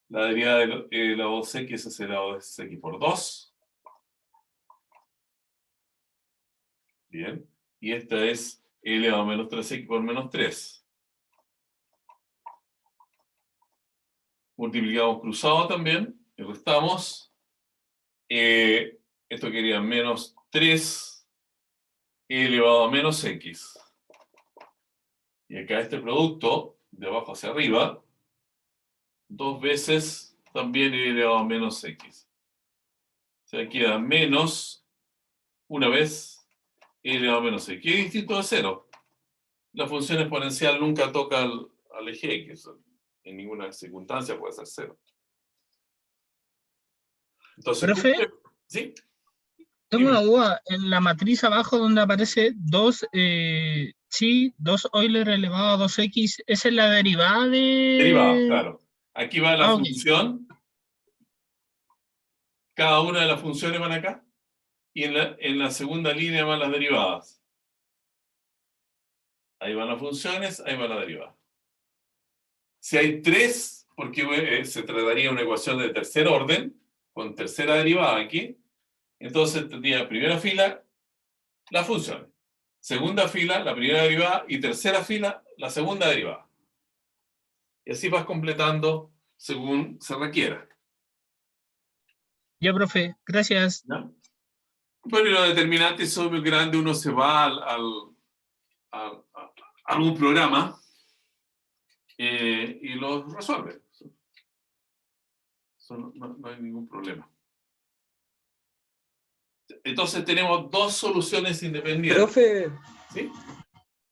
La derivada de E elevado a 2x es E elevado a 2x por 2. Bien. Y esta es E elevado a menos 3x por menos 3. Multiplicamos cruzado también y restamos. Esto quería menos 3 E elevado a menos x. Y acá este producto, de abajo hacia arriba, 2 veces también E elevado a menos x. O sea, queda menos, una vez, E elevado a menos x. Que es distinto de 0. La función exponencial nunca toca al eje x. En ninguna circunstancia puede ser 0. Entonces, Profe, ¿sí? tengo Dime. una duda. En la matriz abajo donde aparece 2 chi, 2 Euler elevado a 2x, ¿esa es la derivada Derivada, de...? claro. Aquí va la Ah, ok. función. Cada una de las funciones van acá. Y en la segunda línea van las derivadas. Ahí van las funciones, ahí va la derivada. Si hay 3, porque se trataría de una ecuación de tercer orden, con tercera derivada aquí, entonces tendría primera fila, las funciones. Segunda fila, la primera derivada, y tercera fila, la segunda derivada. Y así vas completando según se requiera. Ya, profe, gracias. ¿No? Bueno, y los determinantes son muy grandes, uno se va a algún programa y los resuelve. Eso no hay ningún problema. Entonces tenemos dos soluciones independientes. Profe, ¿Sí?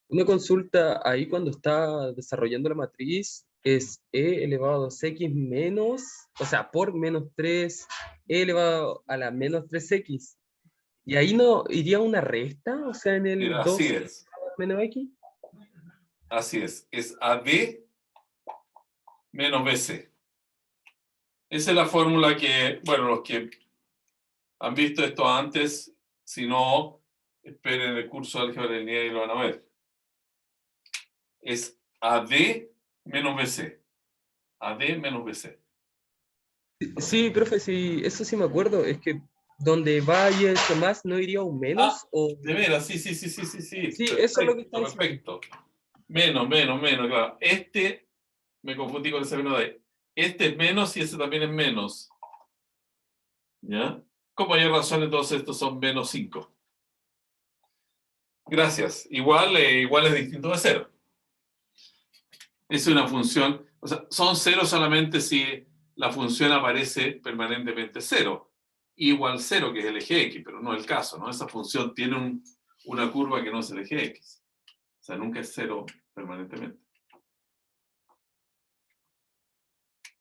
una consulta ahí cuando está desarrollando la matriz es E elevado a 2x menos, o sea, por menos 3, E elevado a la menos 3x. Y ahí no iría una resta, o sea, en el Mira, 2 así es. menos x. Así es. Es AD menos BC. Esa es la fórmula que, bueno, los que han visto esto antes, si no, esperen el curso de álgebra lineal y lo van a ver. Es AD menos BC. AD menos BC. Sí, profe, sí, eso sí me acuerdo. Es que donde va y eso más, ¿no iría un menos? O... De veras, sí. Sí, eso es lo que está diciendo. Perfecto. Menos, claro. Me confundí con ese menos de ahí. Este es menos y ese también es menos. ¿Ya? Con mayor razón, entonces estos son menos 5. Gracias. Igual es distinto de 0. Es una función, o sea, son 0 solamente si la función aparece permanentemente 0. Igual 0, que es el eje X, pero no el caso, ¿no? Esa función tiene una curva que no es el eje X. O sea, nunca es 0 permanentemente.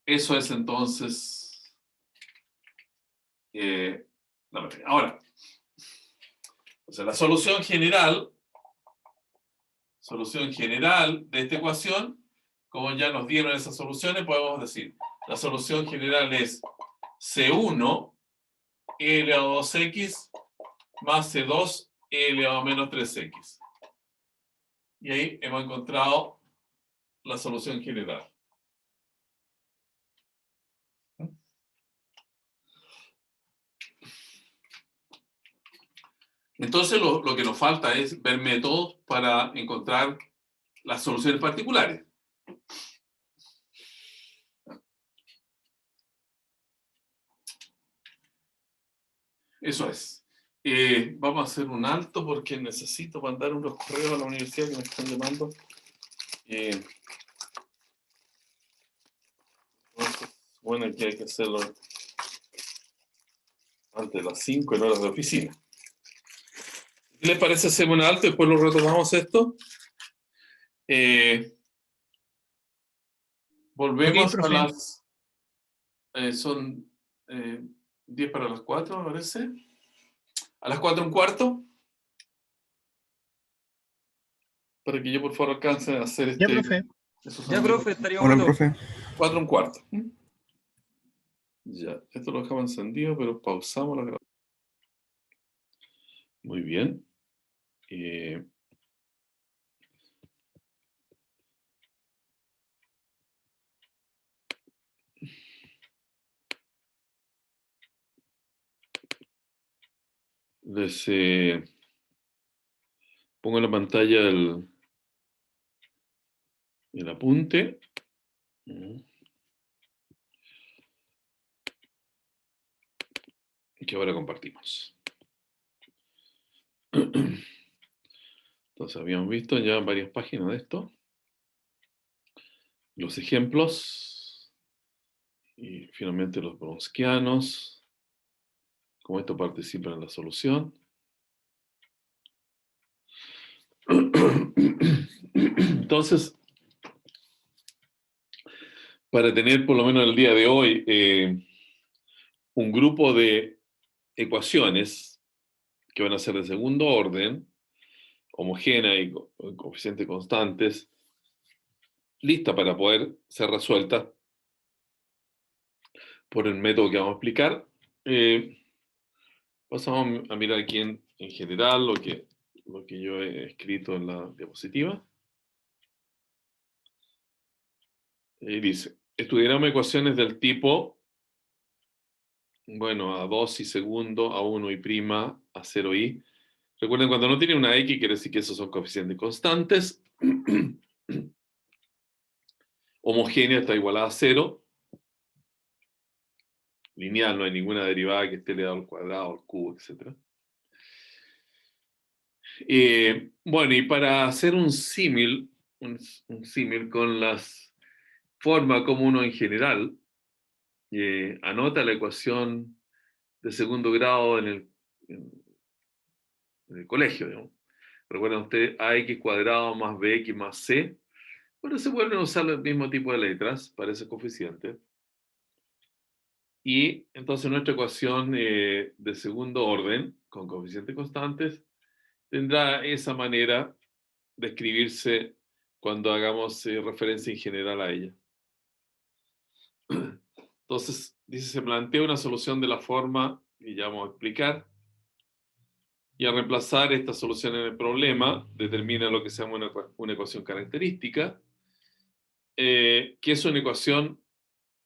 Eso es entonces la materia. Ahora, o sea, la solución general de esta ecuación, como ya nos dieron esas soluciones, podemos decir, la solución general es C1 E elevado a 2x más C2 E elevado a menos 3x. Y ahí hemos encontrado la solución general. Entonces lo que nos falta es ver métodos para encontrar las soluciones particulares. Eso es. Vamos a hacer un alto porque necesito mandar unos correos a la universidad que me están llamando. Bueno, que hay que hacerlo antes de las 5 en horas de oficina. ¿Qué les parece hacer un alto y después lo retomamos esto? Volvemos Ok, a profe. las... son 10 para las 4, me parece. A las 4:15. Para que yo, por favor, alcance a hacer Ya, profe. esos son Ya, 10. profe, estaría Hola, bueno. profe. 4:15. Ya, esto lo dejamos encendido, pero pausamos la grabación. Muy bien. Les pongo en la pantalla el apunte. Que ahora compartimos. Entonces habíamos visto ya varias páginas de esto. Los ejemplos. Y finalmente los bronsquianos. Cómo esto participa en la solución. Entonces, para tener por lo menos el día de hoy un grupo de ecuaciones que van a ser de segundo orden, homogéneas y coeficientes constantes, lista para poder ser resueltas por el método que vamos a explicar. Pasamos a mirar aquí en general lo que yo he escrito en la diapositiva. Dice, estudiaremos ecuaciones del tipo, bueno, a 2 y segundo, a 1 y prima, a 0 y. Recuerden, cuando no tiene una x, quiere decir que esos son coeficientes constantes. Homogénea está igualada a 0. Lineal, no hay ninguna derivada que esté elevado al cuadrado, al cubo, etc. Bueno, y para hacer un símil con las formas como uno en general anota la ecuación de segundo grado en el colegio, digamos. Recuerden ustedes, ax cuadrado más bx más c. Bueno, se vuelven a usar el mismo tipo de letras para ese coeficiente. Y entonces nuestra ecuación de segundo orden, con coeficientes constantes, tendrá esa manera de escribirse cuando hagamos referencia en general a ella. Entonces, dice, se plantea una solución de la forma que ya vamos a explicar. Y al reemplazar esta solución en el problema, determina lo que se llama una ecuación característica, que es una ecuación,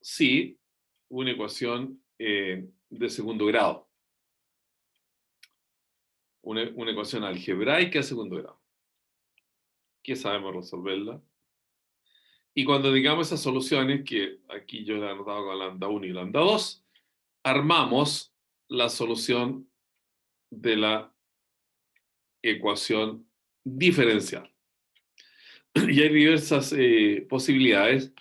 sí, una ecuación de segundo grado. Una ecuación algebraica de segundo grado. Que sabemos resolverla. Y cuando digamos esas soluciones, que aquí yo la he anotado con lambda 1 y lambda 2, armamos la solución de la ecuación diferencial. Y hay diversas posibilidades,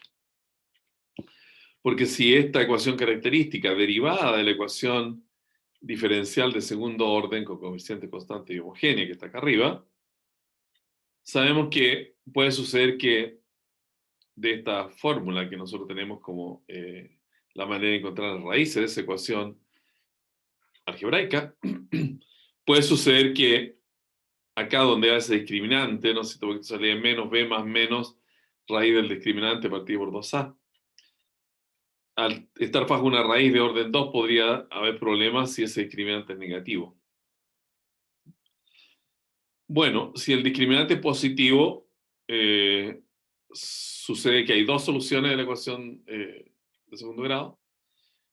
porque si esta ecuación característica derivada de la ecuación diferencial de segundo orden con coeficiente constante y homogénea que está acá arriba, sabemos que puede suceder que de esta fórmula que nosotros tenemos como la manera de encontrar las raíces de esa ecuación algebraica, puede suceder que acá donde hay ese discriminante, no sé, porque sale menos b más menos raíz del discriminante partido por 2a. Al estar bajo una raíz de orden 2 podría haber problemas si ese discriminante es negativo. Bueno, si el discriminante es positivo, sucede que hay dos soluciones de la ecuación de segundo grado.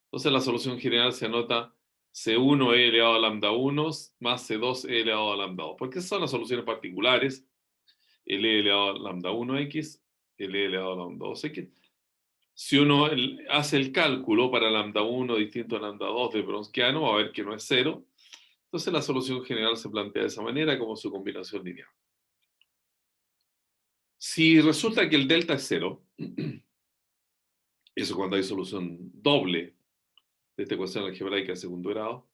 Entonces la solución general se anota C1 e elevado a lambda 1 más C2 e elevado a lambda 2. Porque esas son las soluciones particulares. El e elevado a lambda 1x, el e elevado a lambda 2x. Si uno hace el cálculo para lambda 1 distinto a lambda 2 de Bronsquiano, va a ver que no es 0. Entonces la solución general se plantea de esa manera como su combinación lineal. Si resulta que el delta es 0, eso cuando hay solución doble de esta ecuación algebraica de segundo grado,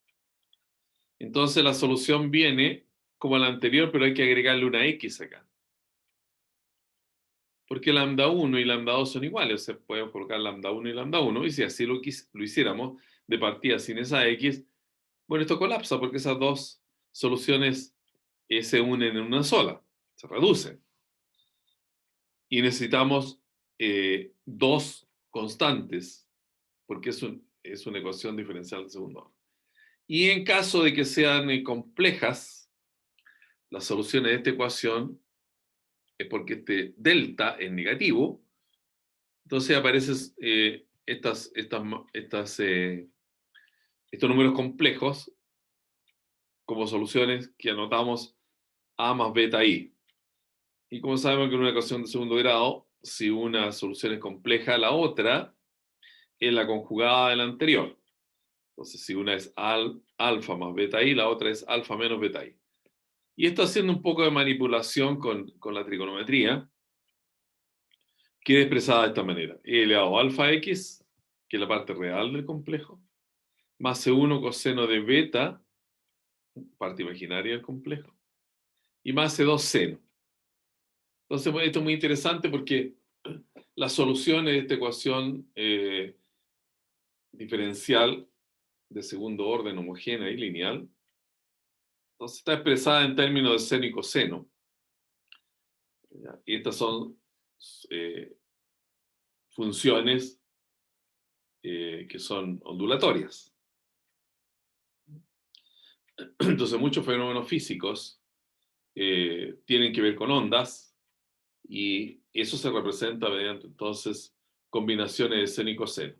entonces la solución viene como la anterior, pero hay que agregarle una x acá. Porque lambda 1 y lambda 2 son iguales, se pueden colocar lambda 1 y lambda 1, y si así lo hiciéramos de partida sin esa x, bueno, esto colapsa porque esas dos soluciones se unen en una sola, se reducen. Y necesitamos dos constantes, porque es una ecuación diferencial de segundo orden. Y en caso de que sean complejas, las soluciones de esta ecuación es porque este delta es negativo, entonces aparecen estos números complejos como soluciones que anotamos A más beta I. Y como sabemos que en una ecuación de segundo grado, si una solución es compleja, la otra es la conjugada de la anterior. Entonces, si una es alfa más beta I, la otra es alfa menos beta I. Y esto haciendo un poco de manipulación con la trigonometría, queda expresada de esta manera. E elevado a alfa x, que es la parte real del complejo, más C1 coseno de beta, parte imaginaria del complejo, y más C2 seno. Entonces, esto es muy interesante porque las soluciones de esta ecuación diferencial de segundo orden, homogénea y lineal, entonces está expresada en términos de seno y coseno. Y estas son funciones que son ondulatorias. Entonces, muchos fenómenos físicos tienen que ver con ondas y eso se representa mediante, entonces, combinaciones de seno y coseno.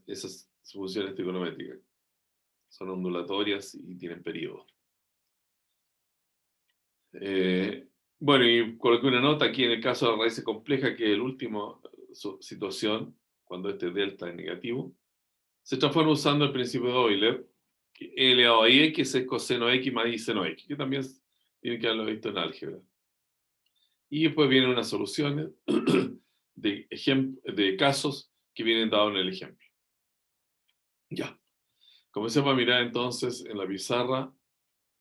Esas funciones trigonométricas son ondulatorias y tienen periodo. Bueno, y coloqué una nota aquí en el caso de la raíz compleja, que es la última situación, cuando este delta es negativo, se transforma usando el principio de Euler, que E elevado a x es coseno x más y seno x, que también tiene que haberlo visto en álgebra. Y después vienen unas soluciones de casos que vienen dados en el ejemplo. Ya. Comencemos a mirar entonces en la pizarra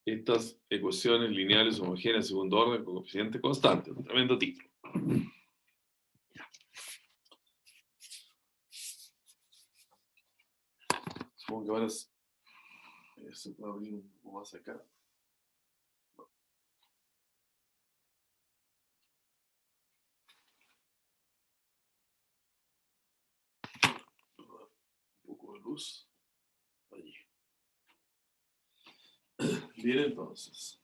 estas ecuaciones lineales homogéneas de segundo orden con coeficiente constante. Un tremendo título. Supongo que ahora se puede abrir un poco más acá. Un poco de luz. Allí. Bien, entonces.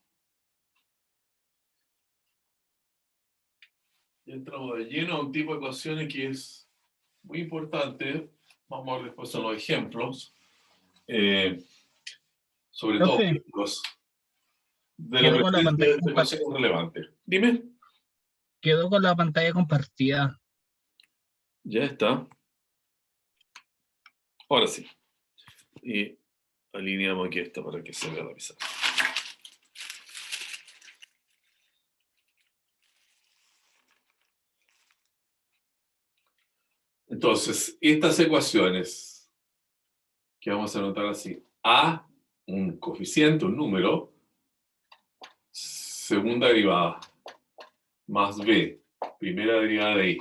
Ya entramos de lleno a un tipo de ecuaciones que es muy importante. Vamos a ver después en los ejemplos. Sobre todo Profe, los de la quedo con la presencia de pantalla esta ecuación relevante. Dime. quedo con la pantalla compartida. Ya está. Ahora sí. Y alineamos aquí esto para que se vea la pizarra. Entonces, estas ecuaciones que vamos a anotar así: A, un coeficiente, un número, segunda derivada, más B, primera derivada de I,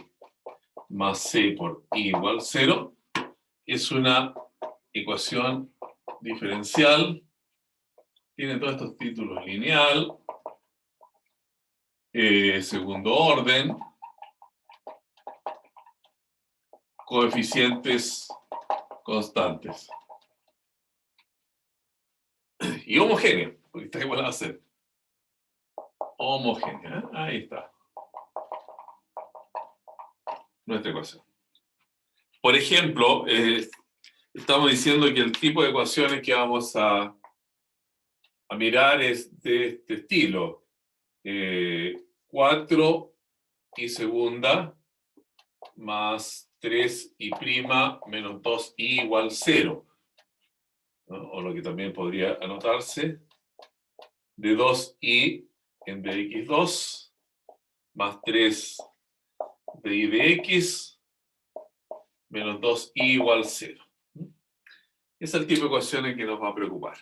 más C por I igual 0, es una ecuación diferencial, tiene todos estos títulos: lineal, segundo orden, coeficientes constantes y homogénea, porque está igual a 0. homogénea. ¿Eh? Ahí está. Nuestra ecuación. Por ejemplo, estamos diciendo que el tipo de ecuaciones que vamos a mirar es de este estilo. 4 y segunda más 3i' menos 2i igual 0. ¿No? O lo que también podría anotarse, de 2i en de x2 más 3 de i de x menos 2i igual 0. Es el tipo de ecuaciones que nos va a preocupar.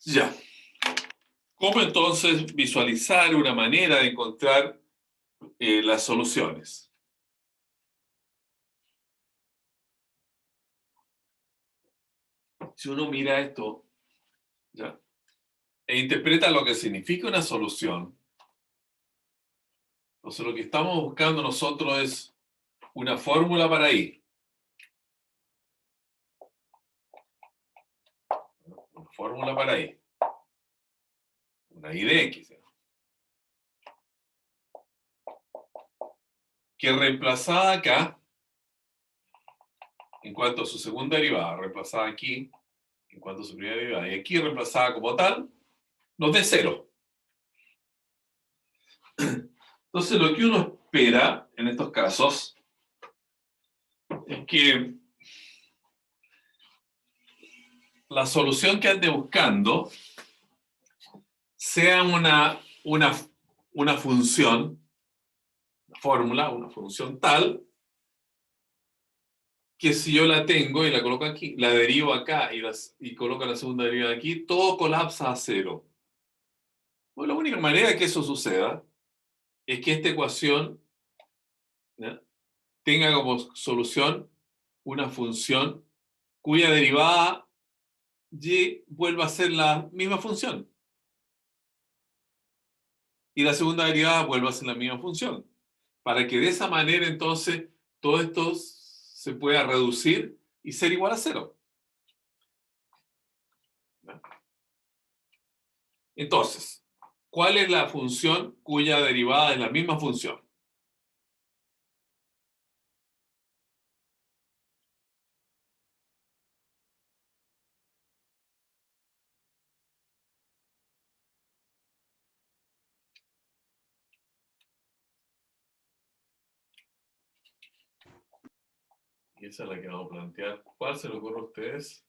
Ya. ¿Cómo entonces visualizar una manera de encontrar las soluciones? Si uno mira esto, ¿ya? E interpreta lo que significa una solución, entonces lo que estamos buscando nosotros es una fórmula para i. Una fórmula para i. Una i de x. Que reemplazada acá, en cuanto a su segunda derivada, reemplazada aquí, en cuanto a su primera derivada, y aquí reemplazada como tal, nos dé 0. Entonces lo que uno espera en estos casos es que la solución que ande buscando sea una función, una fórmula, una función tal, que si yo la tengo y la coloco aquí, la derivo acá y coloco la segunda derivada aquí, todo colapsa a 0. Bueno, la única manera de que eso suceda es que esta ecuación, ¿ya?, tenga como solución una función cuya derivada y vuelva a ser la misma función. Y la segunda derivada vuelva a ser la misma función. Para que de esa manera entonces todo esto se pueda reducir y ser igual a 0. Entonces, ¿cuál es la función cuya derivada es la misma función? Y esa es la que vamos a plantear. ¿Cuál se le ocurre a ustedes?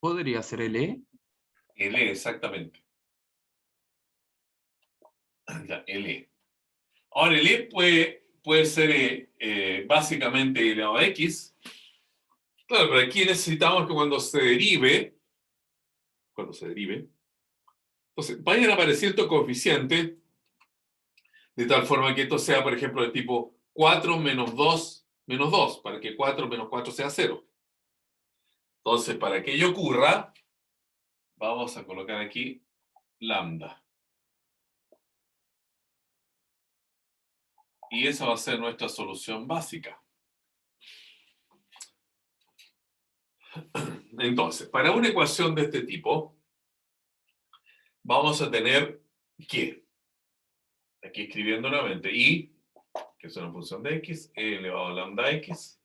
¿Podría ser el E? El E, exactamente. Ya, el E. Ahora, el E puede ser básicamente e elevado a x. Claro, pero aquí necesitamos que cuando se derive, entonces vayan apareciendo estos coeficientes de tal forma que esto sea, por ejemplo, de tipo 4 menos 2 menos 2, para que 4 menos 4 sea 0. Entonces, para que ello ocurra, vamos a colocar aquí lambda. Y esa va a ser nuestra solución básica. Entonces, para una ecuación de este tipo, vamos a tener que, aquí escribiendo nuevamente, y, que es una función de x, e elevado a lambda x.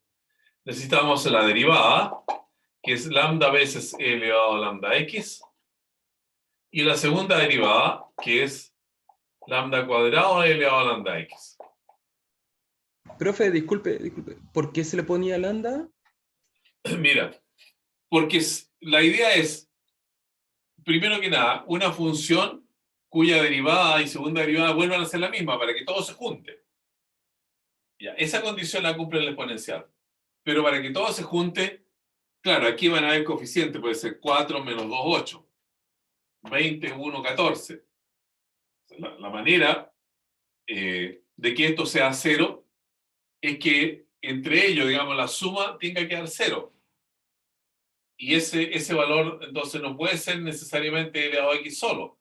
Necesitamos la derivada, que es lambda veces e elevado a lambda x. Y la segunda derivada, que es lambda cuadrado e elevado a lambda x. Profe, disculpe, ¿por qué se le ponía lambda? Mira, porque la idea es, primero que nada, una función cuya derivada y segunda derivada vuelvan a ser la misma, para que todo se junte. Ya, esa condición la cumple el exponencial. Pero para que todo se junte, claro, aquí van a haber coeficientes, puede ser 4 menos 2, 8. 20, 1, 14. La manera de que esto sea 0 es que entre ellos, digamos, la suma tenga que dar 0. Y ese valor, entonces, no puede ser necesariamente elevado a x solo.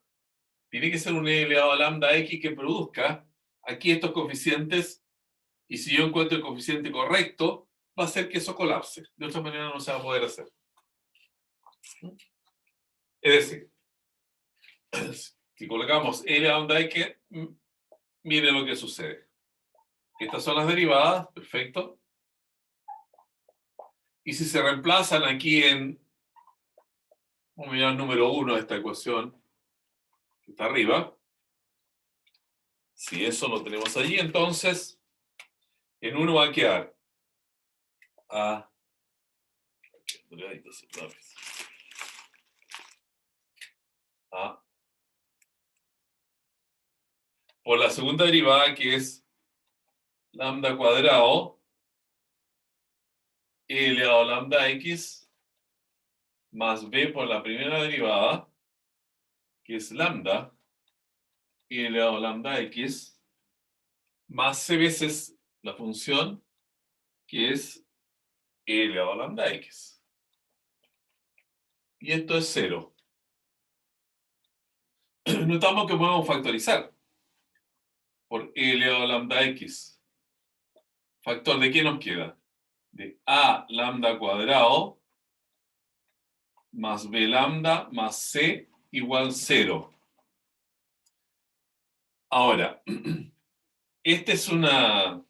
Tiene que ser un elevado a lambda x que produzca aquí estos coeficientes, y si yo encuentro el coeficiente correcto, va a ser que eso colapse. De otra manera no se va a poder hacer. Es decir, si colocamos L a lambda X, mire lo que sucede. Estas son las derivadas, perfecto. Y si se reemplazan aquí en, vamos a mirar el número 1 de esta ecuación, que está arriba. Si eso lo tenemos allí, entonces en 1 va a quedar A. A. Por la segunda derivada, que es lambda cuadrado, e elevado a lambda x, más b por la primera derivada, que es lambda, e elevado a lambda x, más c veces la función, que es e elevado a lambda x. Y esto es 0. Notamos que podemos factorizar por e elevado a lambda x. ¿Factor de qué nos queda? De a lambda cuadrado más b lambda más c igual 0. Ahora, esta es una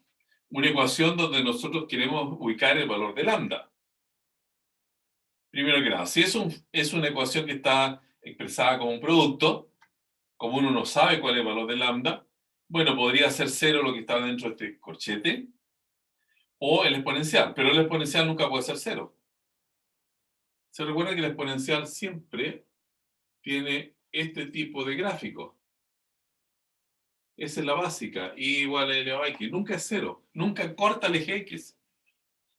ecuación donde nosotros queremos ubicar el valor de lambda. Primero que nada, si es una ecuación que está expresada como un producto, como uno no sabe cuál es el valor de lambda, bueno, podría ser 0 lo que está dentro de este corchete, o el exponencial, pero el exponencial nunca puede ser 0. Se recuerda que el exponencial siempre tiene este tipo de gráfico. Esa es la básica, y igual a elevado a x. Nunca es 0, nunca corta el eje x.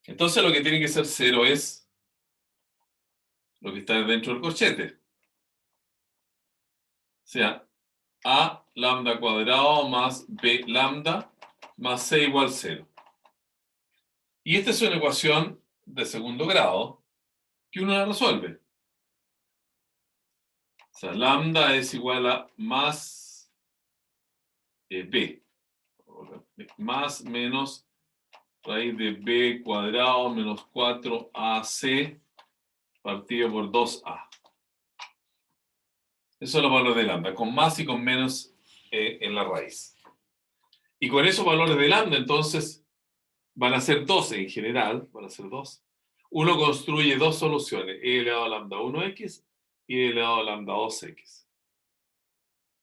Entonces lo que tiene que ser 0 es lo que está dentro del corchete. O sea, a lambda cuadrado más b lambda más c igual 0. Y esta es una ecuación de segundo grado que uno la resuelve. O sea, lambda es igual a más b. Más menos raíz de b cuadrado menos 4ac partido por 2a. Eso es los valores de lambda, con más y con menos en la raíz. Y con esos valores de lambda, entonces, van a ser 2 en general, van a ser 2. Uno construye dos soluciones, e elevado a lambda 1x y e elevado a lambda 2x.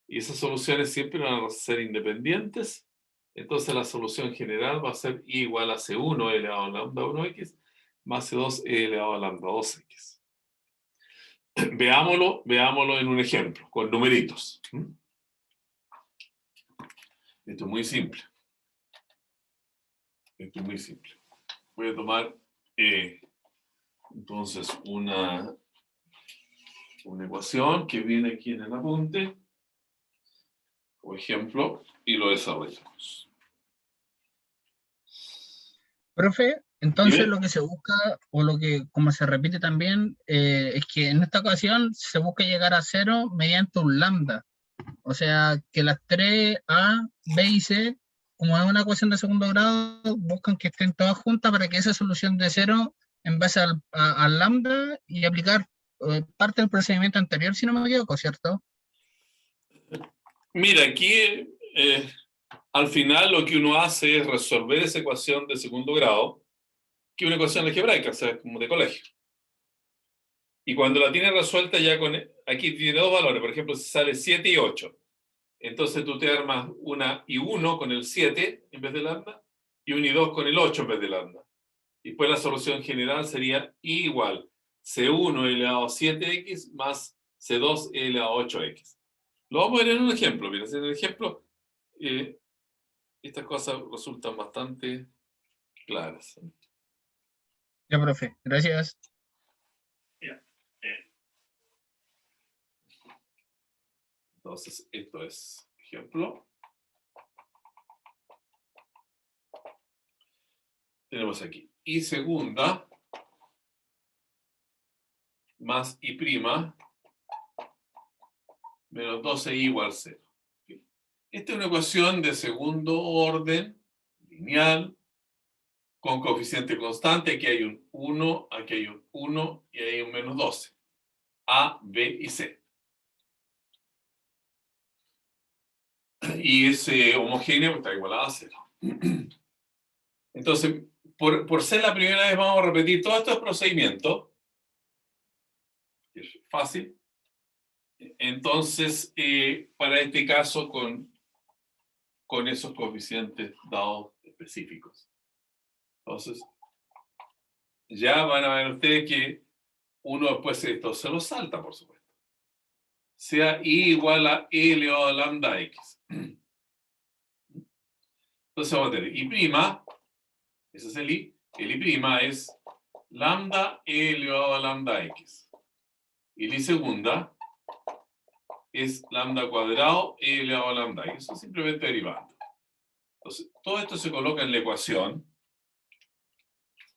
Y esas soluciones siempre van a ser independientes. Entonces la solución general va a ser I igual a C1 elevado a lambda 1x más C2 elevado a lambda 2x. Veámoslo en un ejemplo, con numeritos. Esto es muy simple. Esto es muy simple. Voy a tomar entonces una ecuación que viene aquí en el apunte, por ejemplo, y lo desarrollamos. Profe, entonces Dime. lo que se busca, o lo que como se repite también, es que en esta ocasión se busca llegar a 0 mediante un lambda. O sea, que las 3A, B y C, como es una ecuación de segundo grado, buscan que estén todas juntas para que esa solución de 0 en base al lambda y aplicar parte del procedimiento anterior, si no me equivoco, ¿cierto? Mira, aquí al final lo que uno hace es resolver esa ecuación de segundo grado, que es una ecuación algebraica, o sea, como de colegio. Y cuando la tienes resuelta ya con... Aquí tiene dos valores, por ejemplo, si sale 7 y 8. Entonces tú te armas una y 1 con el 7 en vez de lambda, y 1 y 2 con el 8 en vez de lambda. Y después la solución general sería I igual C1 elevado a 7x más C2 elevado a 8x. Lo vamos a ver en un ejemplo. Mira, en el ejemplo estas cosas resultan bastante claras. Ya, profe, gracias. Entonces, esto es ejemplo. Tenemos aquí I segunda más I prima menos 12i igual 0. Esta es una ecuación de segundo orden, lineal, con coeficiente constante. Aquí hay un 1, aquí hay un 1 y hay un menos 12. A, B y C. Y es homogéneo, está igualado a 0. Entonces, por ser la primera vez, vamos a repetir todos estos procedimientos. Es fácil. Entonces, para este caso, con esos coeficientes dados específicos. Entonces, ya van a ver ustedes que uno después de esto se lo salta, por supuesto. Sea I igual a E elevado a lambda X. Entonces vamos a tener I', ese es el I prima es lambda E elevado a lambda X. Y el I segunda es lambda cuadrado E elevado a lambda X. Eso es simplemente derivando. Entonces, todo esto se coloca en la ecuación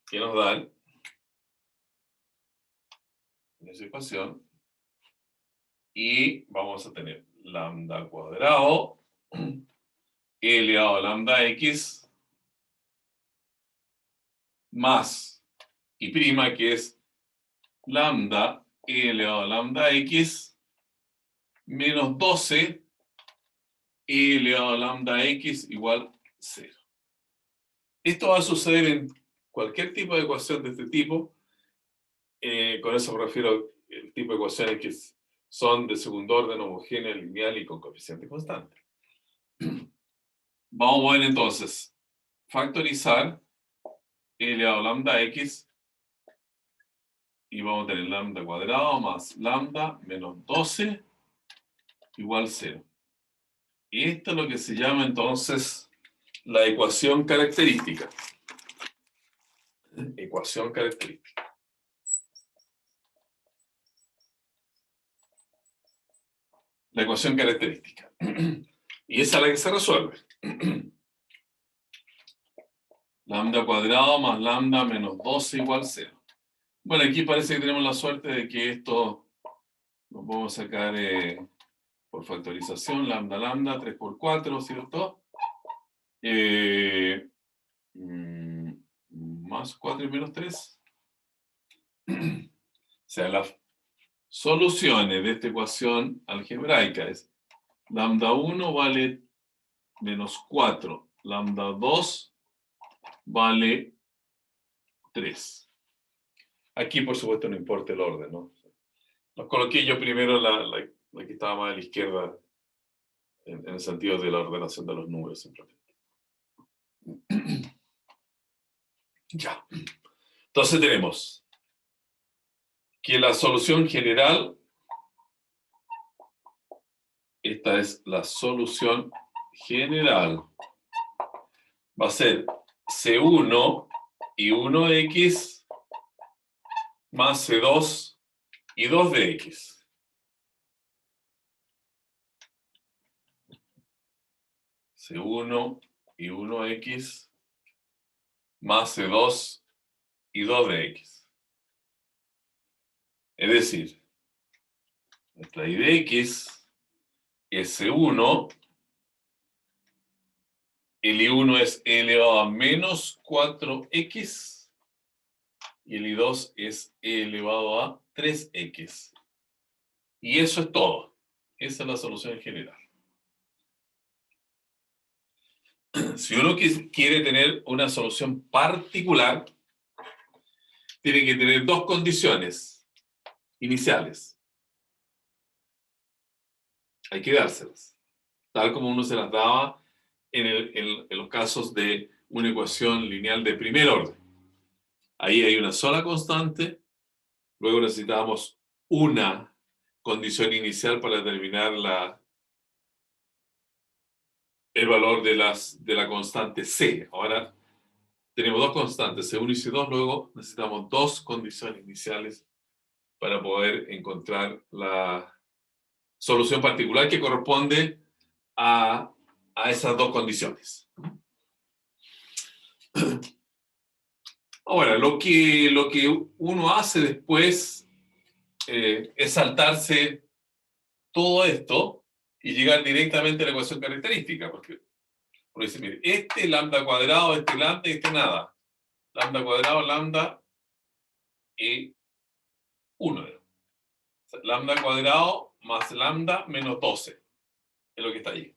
que nos dan en esa ecuación. Y vamos a tener lambda cuadrado E elevado a lambda X más I prima, que es lambda E elevado a lambda X menos 12 E elevado a lambda X igual 0. Esto va a suceder en cualquier tipo de ecuación de este tipo. Con eso me refiero al tipo de ecuaciones que son de segundo orden, homogénea, lineal y con coeficiente constante. Vamos a ver entonces, factorizar E elevado a lambda X y vamos a tener lambda cuadrado más lambda menos 12 igual 0. Y esto es lo que se llama entonces la ecuación característica. Ecuación característica. La ecuación característica. Y esa es la que se resuelve. Lambda cuadrado más lambda menos 12 igual 0. Bueno, aquí parece que tenemos la suerte de que esto lo podemos sacar por factorización. Lambda, lambda, 3 por 4, ¿cierto? Más 4 y menos 3. O sea, las soluciones de esta ecuación algebraica es lambda 1 vale menos 4, lambda 2 vale 3. Aquí, por supuesto, no importa el orden, ¿no? Los coloqué yo primero la que estaba más a la izquierda, en el sentido de la ordenación de los números, simplemente. Ya. Entonces tenemos que la solución general, esta es la solución general, va a ser C1 y 1x más C2 y 2 de x. C1 y 1x más C2 y 2 de x. Es decir, nuestra I de x es C1, el I1 es E elevado a menos 4x y el I2 es E elevado a 3x. Y eso es todo. Esa es la solución general. Si uno quiere tener una solución particular, tiene que tener dos condiciones iniciales. Hay que dárselas, tal como uno se las daba en los casos de una ecuación lineal de primer orden. Ahí hay una sola constante, luego necesitamos una condición inicial para determinar el valor de la constante C. Ahora tenemos dos constantes, C1 y C2, luego necesitamos dos condiciones iniciales para poder encontrar la solución particular que corresponde a esas dos condiciones. Ahora, lo que uno hace después es saltarse todo esto y llegar directamente a la ecuación característica, porque uno dice, mire, este lambda cuadrado, este lambda y este nada. Lambda cuadrado, lambda y 1. sea, lambda cuadrado más lambda menos 12. Es lo que está ahí.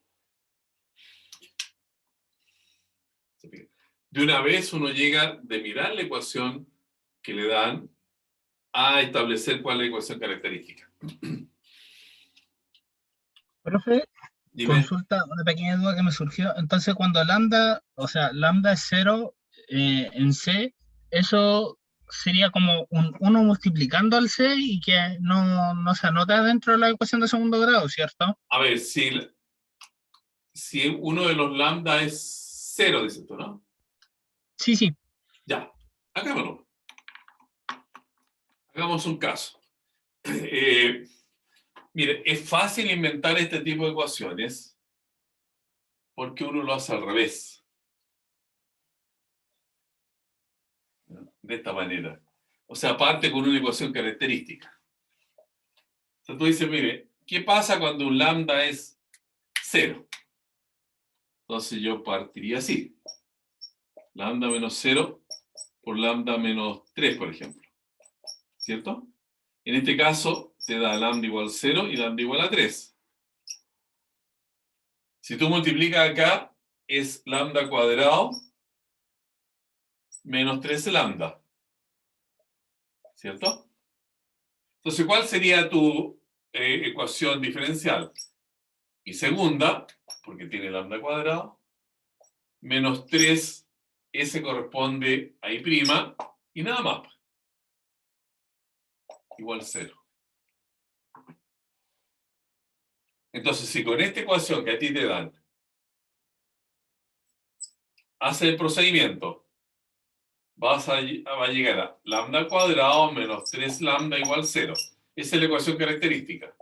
De una vez uno llega de mirar la ecuación que le dan a establecer cuál es la ecuación característica. Profe, Dime. consulta, una pequeña duda que me surgió. Entonces, cuando lambda, o sea, lambda es 0 en C, eso sería como un 1 multiplicando al C y que no se anota dentro de la ecuación de segundo grado, ¿cierto? A ver, si uno de los lambda es 0, dices tú, ¿no? Sí, sí. Ya, hagámoslo. Hagamos un caso. Mire, es fácil inventar este tipo de ecuaciones porque uno lo hace al revés. De esta manera. O sea, parte con una ecuación característica. O sea, tú dices, mire, ¿qué pasa cuando un lambda es 0? Entonces yo partiría así. Lambda menos 0 por lambda menos 3, por ejemplo. ¿Cierto? En este caso, te da lambda igual a 0 y lambda igual a 3. Si tú multiplicas acá, es lambda cuadrado menos 13 lambda. ¿Cierto? Entonces, ¿cuál sería tu ecuación diferencial? Y segunda, porque tiene lambda cuadrado, menos 3, ese corresponde a I', y nada más. Igual 0. Entonces, si con esta ecuación que a ti te dan, hace el procedimiento, va a llegar a lambda cuadrado menos 3 lambda igual 0. Esa es la ecuación característica.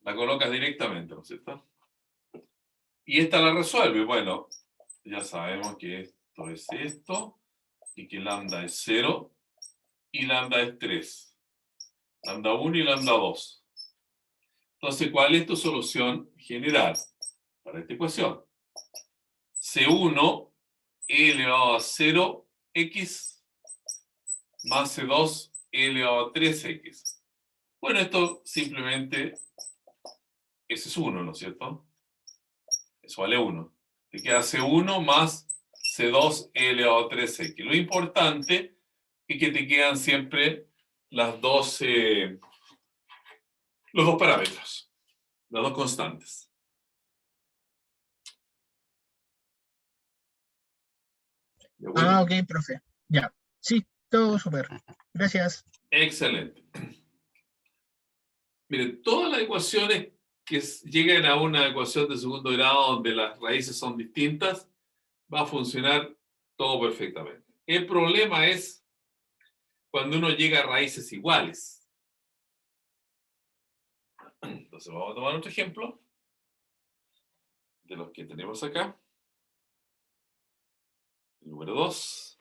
La colocas directamente, ¿no es cierto? Y esta la resuelve. Bueno, ya sabemos que esto es esto, y que lambda es 0, y lambda es 3. Lambda 1 y lambda 2. Entonces, ¿cuál es tu solución general para esta ecuación? C1 e elevado a 0x más C2 e elevado a 3x. Bueno, esto simplemente, ese es 1, ¿no es cierto? Eso vale 1. Te queda C1 más C2 e elevado a 3x. Lo importante es que te quedan siempre los dos parámetros, las dos constantes. ¿De acuerdo? Ah, ok, profe. Ya. Sí, todo súper. Gracias. Excelente. Miren, todas las ecuaciones que lleguen a una ecuación de segundo grado donde las raíces son distintas, va a funcionar todo perfectamente. El problema es cuando uno llega a raíces iguales. Entonces vamos a tomar otro ejemplo de los que tenemos acá. El número 2.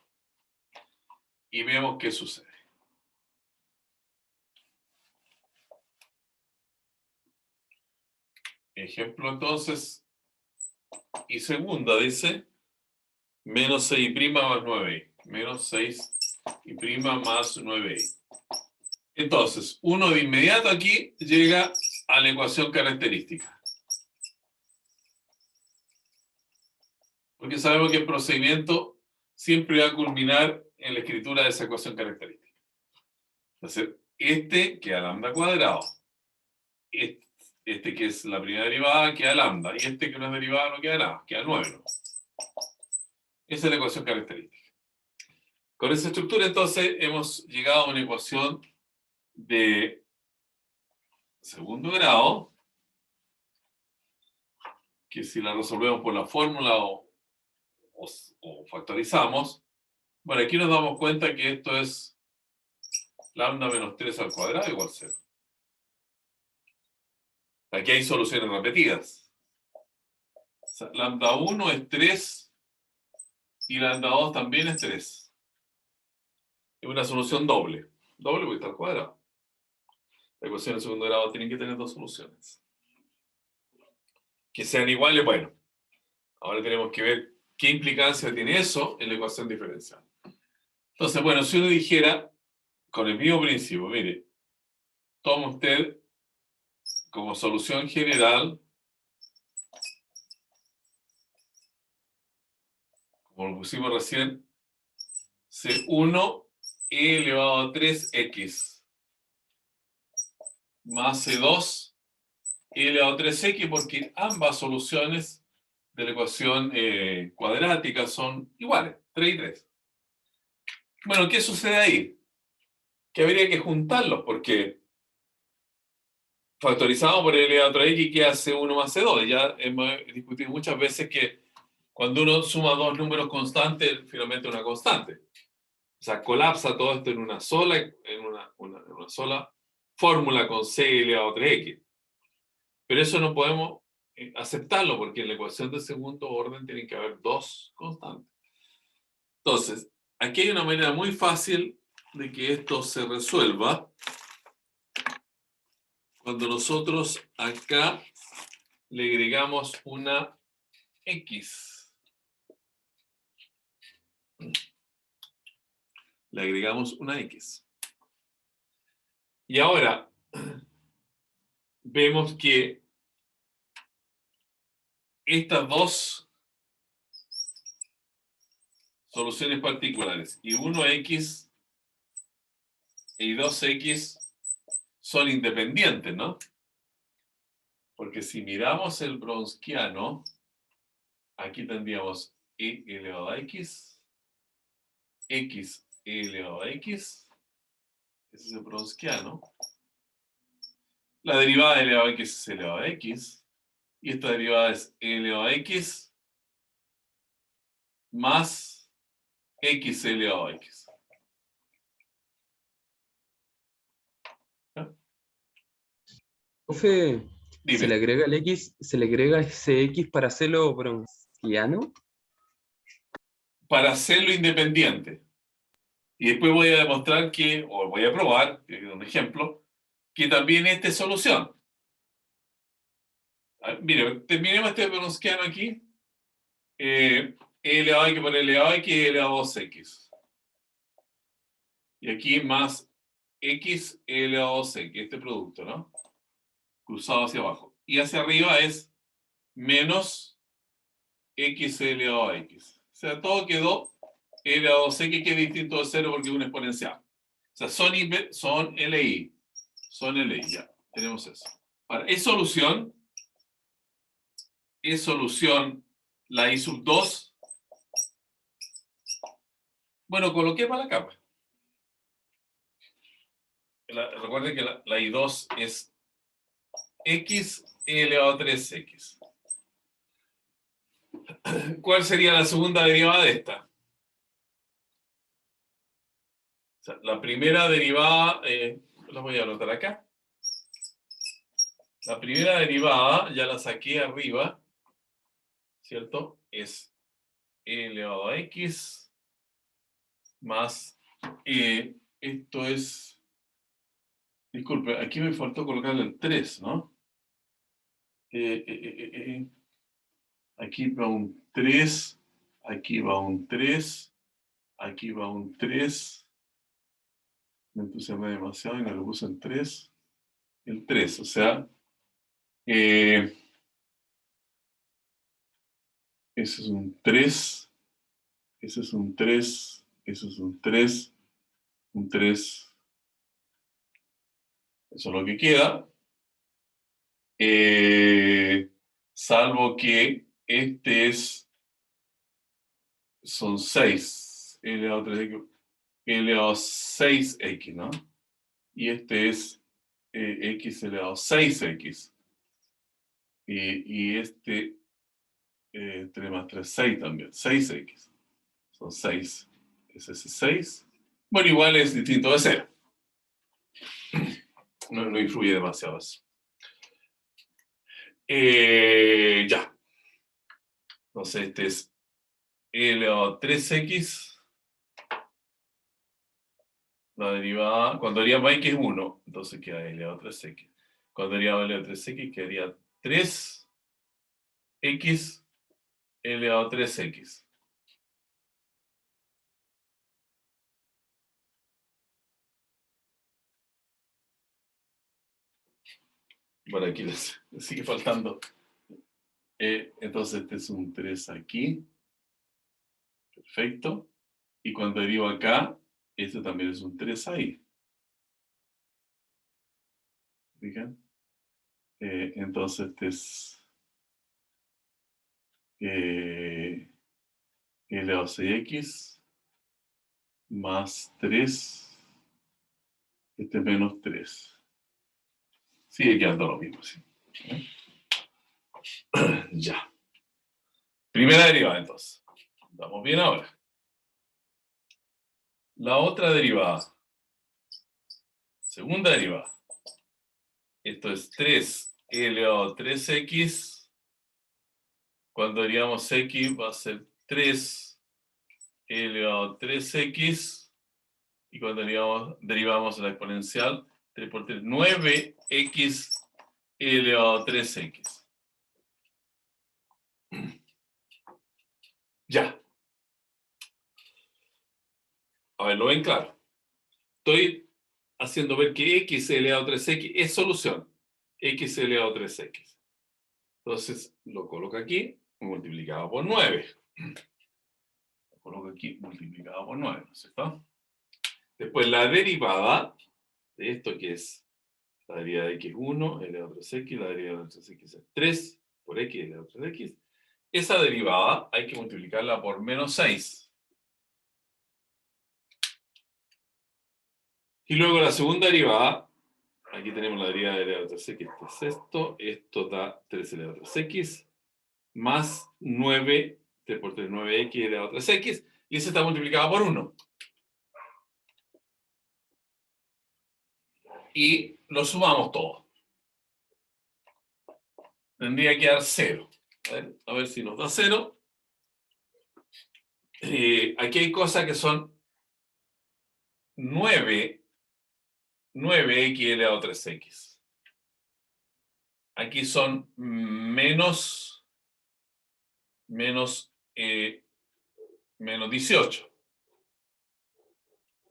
Y vemos qué sucede. Ejemplo entonces, y segunda dice, menos 6' más 9i. Menos 6' más 9i. Entonces, uno de inmediato aquí llega a la ecuación característica. Porque sabemos que el procedimiento siempre va a culminar en la escritura de esa ecuación característica. Entonces, este queda lambda cuadrado. Este que es la primera derivada queda lambda. Y este que no es derivada no queda nada, queda 9. ¿No? Esa es la ecuación característica. Con esa estructura, entonces, hemos llegado a una ecuación de segundo grado, que si la resolvemos por la fórmula o factorizamos, bueno, aquí nos damos cuenta que esto es lambda menos 3 al cuadrado igual 0. Aquí hay soluciones repetidas. O sea, lambda 1 es 3 y lambda 2 también es 3. Es una solución doble. Doble porque está al cuadrado. La ecuación de segundo grado tiene que tener dos soluciones. Que sean iguales, bueno. Ahora tenemos que ver qué implicancia tiene eso en la ecuación diferencial. Entonces, bueno, si uno dijera, con el mismo principio, mire, toma usted como solución general, como lo pusimos recién, C1 e elevado a 3x más C2 e elevado a 3x, porque ambas soluciones de la ecuación cuadrática son iguales, 3 y 3. Bueno, ¿qué sucede ahí? Que habría que juntarlos, porque factorizado por el elevado a 3x queda C1 más C2. Ya hemos discutido muchas veces que cuando uno suma dos números constantes, finalmente una constante. O sea, colapsa todo esto en una sola, una sola fórmula con C elevado a 3x. Pero eso no podemos aceptarlo, porque en la ecuación de segundo orden tienen que haber dos constantes. Entonces, aquí hay una manera muy fácil de que esto se resuelva cuando nosotros acá le agregamos una x. Le agregamos una x. Y ahora vemos que estas dos soluciones particulares, y 1x y 2x, son independientes, ¿no? Porque si miramos el Browskiano, aquí tendríamos e elevado a x elevado a x, ese es el Browskiano. La derivada de elevado a x es elevado a x, y esta derivada es elevado a x más x elevado a x. Profe, se le Dime, agrega el X, se le agrega ese X para hacerlo browniano. para hacerlo independiente, y después voy a demostrar que, o voy a probar, un ejemplo, que también esta es solución. Mire, terminemos este Browskiano aquí. E elevado a x por elevado a x elevado a 2x. Y aquí más x elevado a 2x, este producto, ¿no? Cruzado hacia abajo. Y hacia arriba es menos x elevado a x. O sea, todo quedó elevado a 2x, que es distinto de 0 porque es una exponencial. O sea, son LI. Son LI, ya. Tenemos eso. Ahora, ¿es solución? ¿Es solución la I sub 2? Bueno, coloquemos la capa. Recuerden que la I2 es x elevado a 3x. ¿Cuál sería la segunda derivada de esta? O sea, la primera derivada, la voy a anotar acá. La primera derivada, ya la saqué arriba, ¿cierto? Es e elevado a x más, esto es, disculpe, aquí me faltó colocarle el 3, ¿no? Aquí va un 3, aquí va un 3, aquí va un 3. Me entusiasmé demasiado y me lo puse en 3. El 3, o sea, ese es un 3, ese es un 3, ese es un 3, un 3. Eso es lo que queda. Salvo que este son 6, elevado a 3x, elevado a 6x, ¿no? Y este es x elevado a 6x. Y este 3 más 3, 6 también, 6x. Son 6. Ese es 6. Bueno, igual es distinto de 0. No influye demasiado eso. Ya. Entonces este es elevado a 3x. La derivada, cuando derivamos x es 1, entonces queda elevado a 3x. Cuando derivamos elevado a 3x quedaría 3x elevado a 3x. Bueno, aquí les sigue faltando. Entonces este es un 3 aquí. Perfecto. Y cuando derivo acá, este también es un 3 ahí. ¿Fijan? Entonces este es elevado a 6x más 3, este es menos 3. Sigue quedando lo mismo, sí. Ya. Primera derivada, entonces. Vamos bien ahora. La otra derivada. Segunda derivada. Esto es 3 elevado a 3x. Cuando derivamos x va a ser 3 elevado a 3x. Y cuando derivamos la exponencial, 3 por 3, 9x elevado a 3x. Ya. A ver, ¿lo ven claro? Estoy haciendo ver que x elevado a 3x es solución. X elevado a 3x. Entonces, lo coloco aquí, multiplicado por 9. Lo coloco aquí, multiplicado por 9, ¿no es cierto? Después, la derivada de esto, que es la derivada de x es 1, elevado a 3x, la derivada de 3x es 3 por x elevado a 3x. Esa derivada hay que multiplicarla por menos 6. Y luego la segunda derivada, aquí tenemos la derivada de elevado a 3x, este es esto da 3 elevado a 3x, más 9, 3 por 3, 9x elevado a 3x, y ese está multiplicado por 1. Y lo sumamos todo. Tendría que dar 0. A ver si nos da 0. Aquí hay cosas que son 9x elevado a 3x. Aquí son menos 18.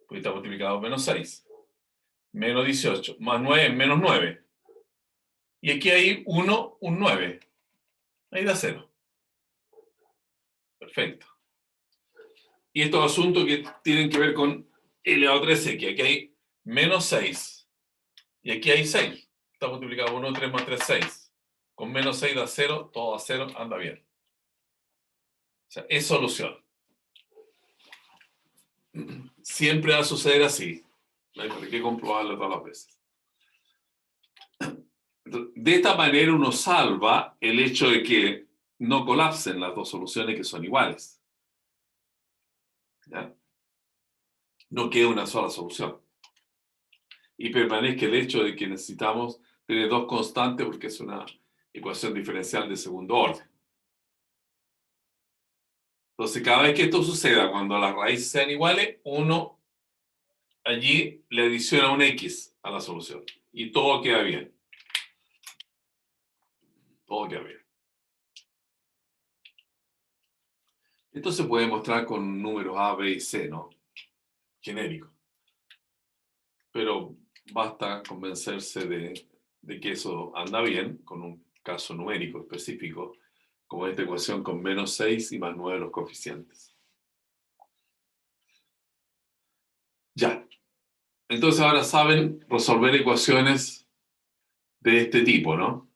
Porque está multiplicado por menos 6. Menos 18. Más 9 es menos 9. Y aquí hay 1, un 9. Ahí da 0. Perfecto. Y estos asuntos que tienen que ver con elevado a 3x. Aquí hay menos 6. Y aquí hay 6. Está multiplicado por 1, 3 más 3, 6. Con menos 6 da 0, todo da 0, anda bien. O sea, es solución. Siempre va a suceder así. No hay por qué comprobarlo todas las veces. Entonces, de esta manera uno salva el hecho de que no colapsen las dos soluciones que son iguales. ¿Ya? No queda una sola solución. Y permanezca el hecho de que necesitamos tener dos constantes porque es una ecuación diferencial de segundo orden. Entonces, cada vez que esto suceda, cuando las raíces sean iguales, uno allí le adiciona un x a la solución. Y todo queda bien. Todo queda bien. Esto se puede mostrar con números A, B y C, ¿no? Genéricos. Pero basta convencerse de que eso anda bien con un caso numérico específico, como esta ecuación con menos 6 y más 9 los coeficientes. Ya. Entonces ahora saben resolver ecuaciones de este tipo, ¿no?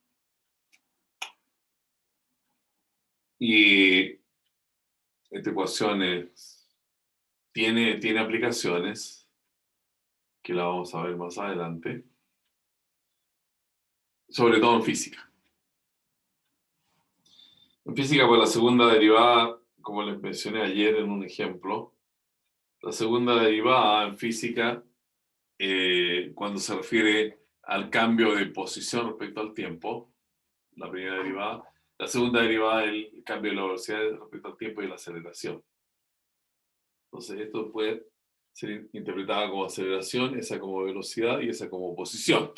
Y esta ecuación tiene aplicaciones que la vamos a ver más adelante, sobre todo en física. En física, pues la segunda derivada, como les mencioné ayer en un ejemplo, la segunda derivada en física, cuando se refiere al cambio de posición respecto al tiempo, la primera derivada, la segunda derivada es el cambio de la velocidad respecto al tiempo y la aceleración. Entonces, esto puede ser interpretada como aceleración, esa como velocidad y esa como posición.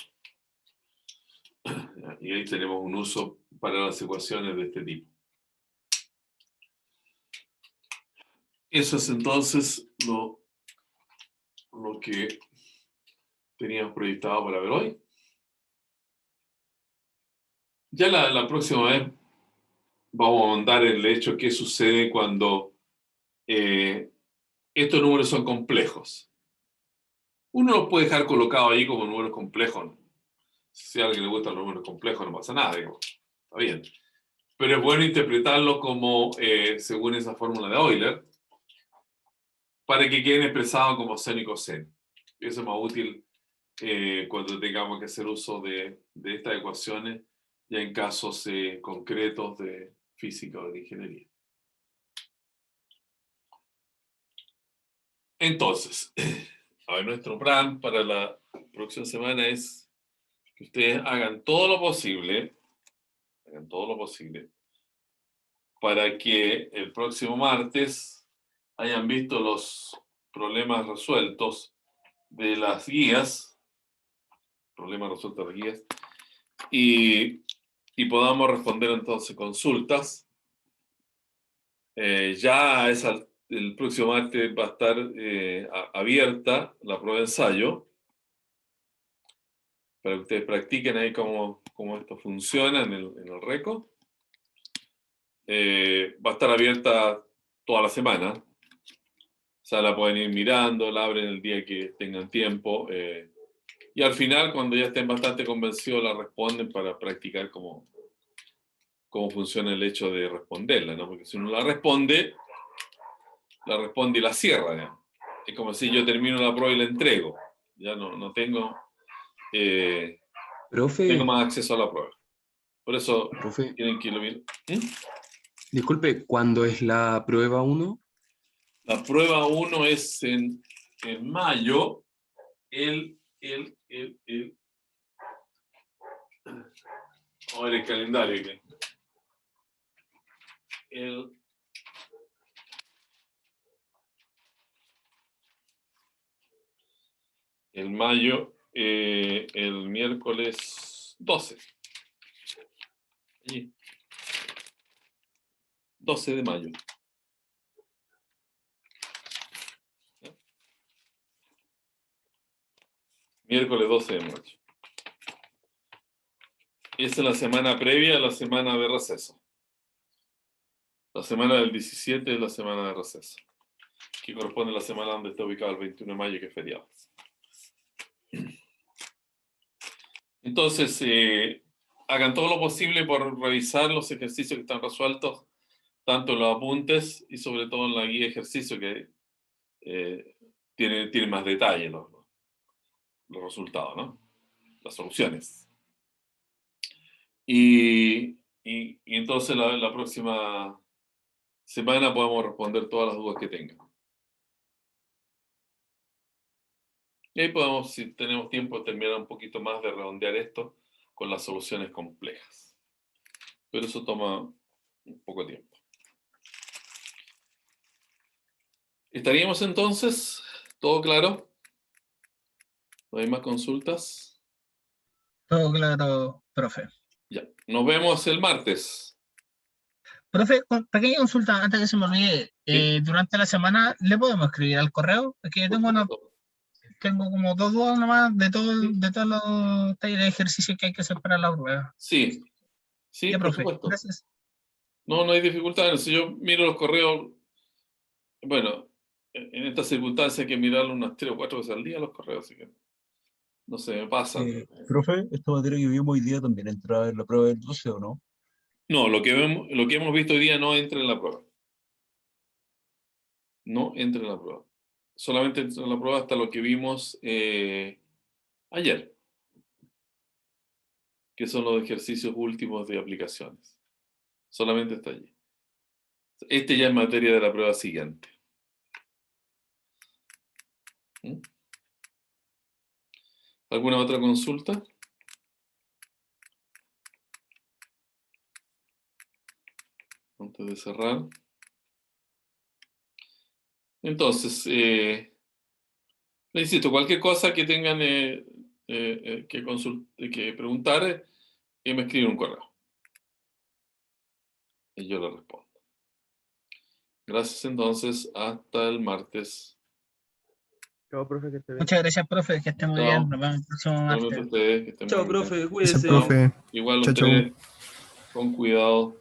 Y ahí tenemos un uso para las ecuaciones de este tipo. Eso es entonces lo que teníamos proyectado para ver hoy. Ya la próxima vez vamos a ahondar en el hecho qué sucede cuando estos números son complejos. Uno los puede dejar colocados ahí como números complejos, ¿no? Si a alguien le gustan los números complejos, no pasa nada, digamos. Está bien. Pero es bueno interpretarlo como según esa fórmula de Euler, para que queden expresados como seno y coseno. Eso es más útil cuando tengamos que hacer uso de estas ecuaciones, ya en casos concretos de física o de ingeniería. Entonces, a ver, nuestro plan para la próxima semana es que ustedes hagan todo lo posible para que el próximo martes hayan visto los problemas resueltos de las guías, y podamos responder entonces consultas. Ya el próximo martes va a estar abierta la prueba de ensayo para que ustedes practiquen ahí cómo esto funciona en el RECO. Va a estar abierta toda la semana. O sea, la pueden ir mirando, la abren el día que tengan tiempo. Y al final, cuando ya estén bastante convencidos, la responden para practicar cómo funciona el hecho de responderla, ¿no? Porque si uno la responde y la cierra, ¿no? Es como si yo termino la prueba y la entrego. Ya no tengo, Profe, tengo más acceso a la prueba. Por eso profe, tienen que irlo bien. disculpe, ¿cuándo es la prueba 1? La prueba 1 es en mayo. Vamos a ver el calendario aquí. El mayo, el miércoles 12. Allí. 12 de mayo. Miércoles 12 de mayo. Esa es la semana previa a la semana de receso. La semana del 17 es la semana de receso, que corresponde a la semana donde está ubicado el 21 de mayo, que es feriado. Entonces, hagan todo lo posible por revisar los ejercicios que están resueltos, tanto en los apuntes y sobre todo en la guía de ejercicio, que tiene más detalle los resultados, ¿no? Las soluciones. Y entonces la próxima semana podemos responder todas las dudas que tengan. Y ahí podemos, si tenemos tiempo, terminar un poquito más de redondear esto con las soluciones complejas. Pero eso toma un poco de tiempo. ¿Estaríamos entonces? ¿Todo claro? ¿No hay más consultas? Todo claro, profe. Ya. Nos vemos el martes. Profe, pequeña consulta antes que se me olvide. Sí. Durante la semana, ¿le podemos escribir al correo? Es que yo tengo como 2 dudas nomás de todos los talleres de ejercicio que hay que hacer para la prueba. Sí, Ya, por profe, supuesto. gracias. No hay dificultades. Si yo miro los correos, bueno, en estas circunstancias hay que mirarlo unas 3 o 4 veces al día los correos, así que no se me pasan. Profe, esta materia que vimos hoy día también entra en la prueba del 12, ¿o no? No, lo que hemos visto hoy día no entra en la prueba. No entra en la prueba. Solamente entra en la prueba hasta lo que vimos ayer, que son los ejercicios últimos de aplicaciones. Solamente está allí. Este ya es materia de la prueba siguiente. ¿Mm? ¿Alguna otra consulta? Antes de cerrar. Entonces, le insisto, cualquier cosa que tengan que preguntar, me escriben un correo. Y yo le respondo. Gracias entonces, hasta el martes. Chao, profe, que esté bien. Muchas gracias, profe, que esté muy Chao. bien. Nos vemos el próximo Igualmente martes. ustedes, que estén Chao, muy bien. profe, Ese cuídese. profe. Igual Chao, chao. ustedes. con cuidado.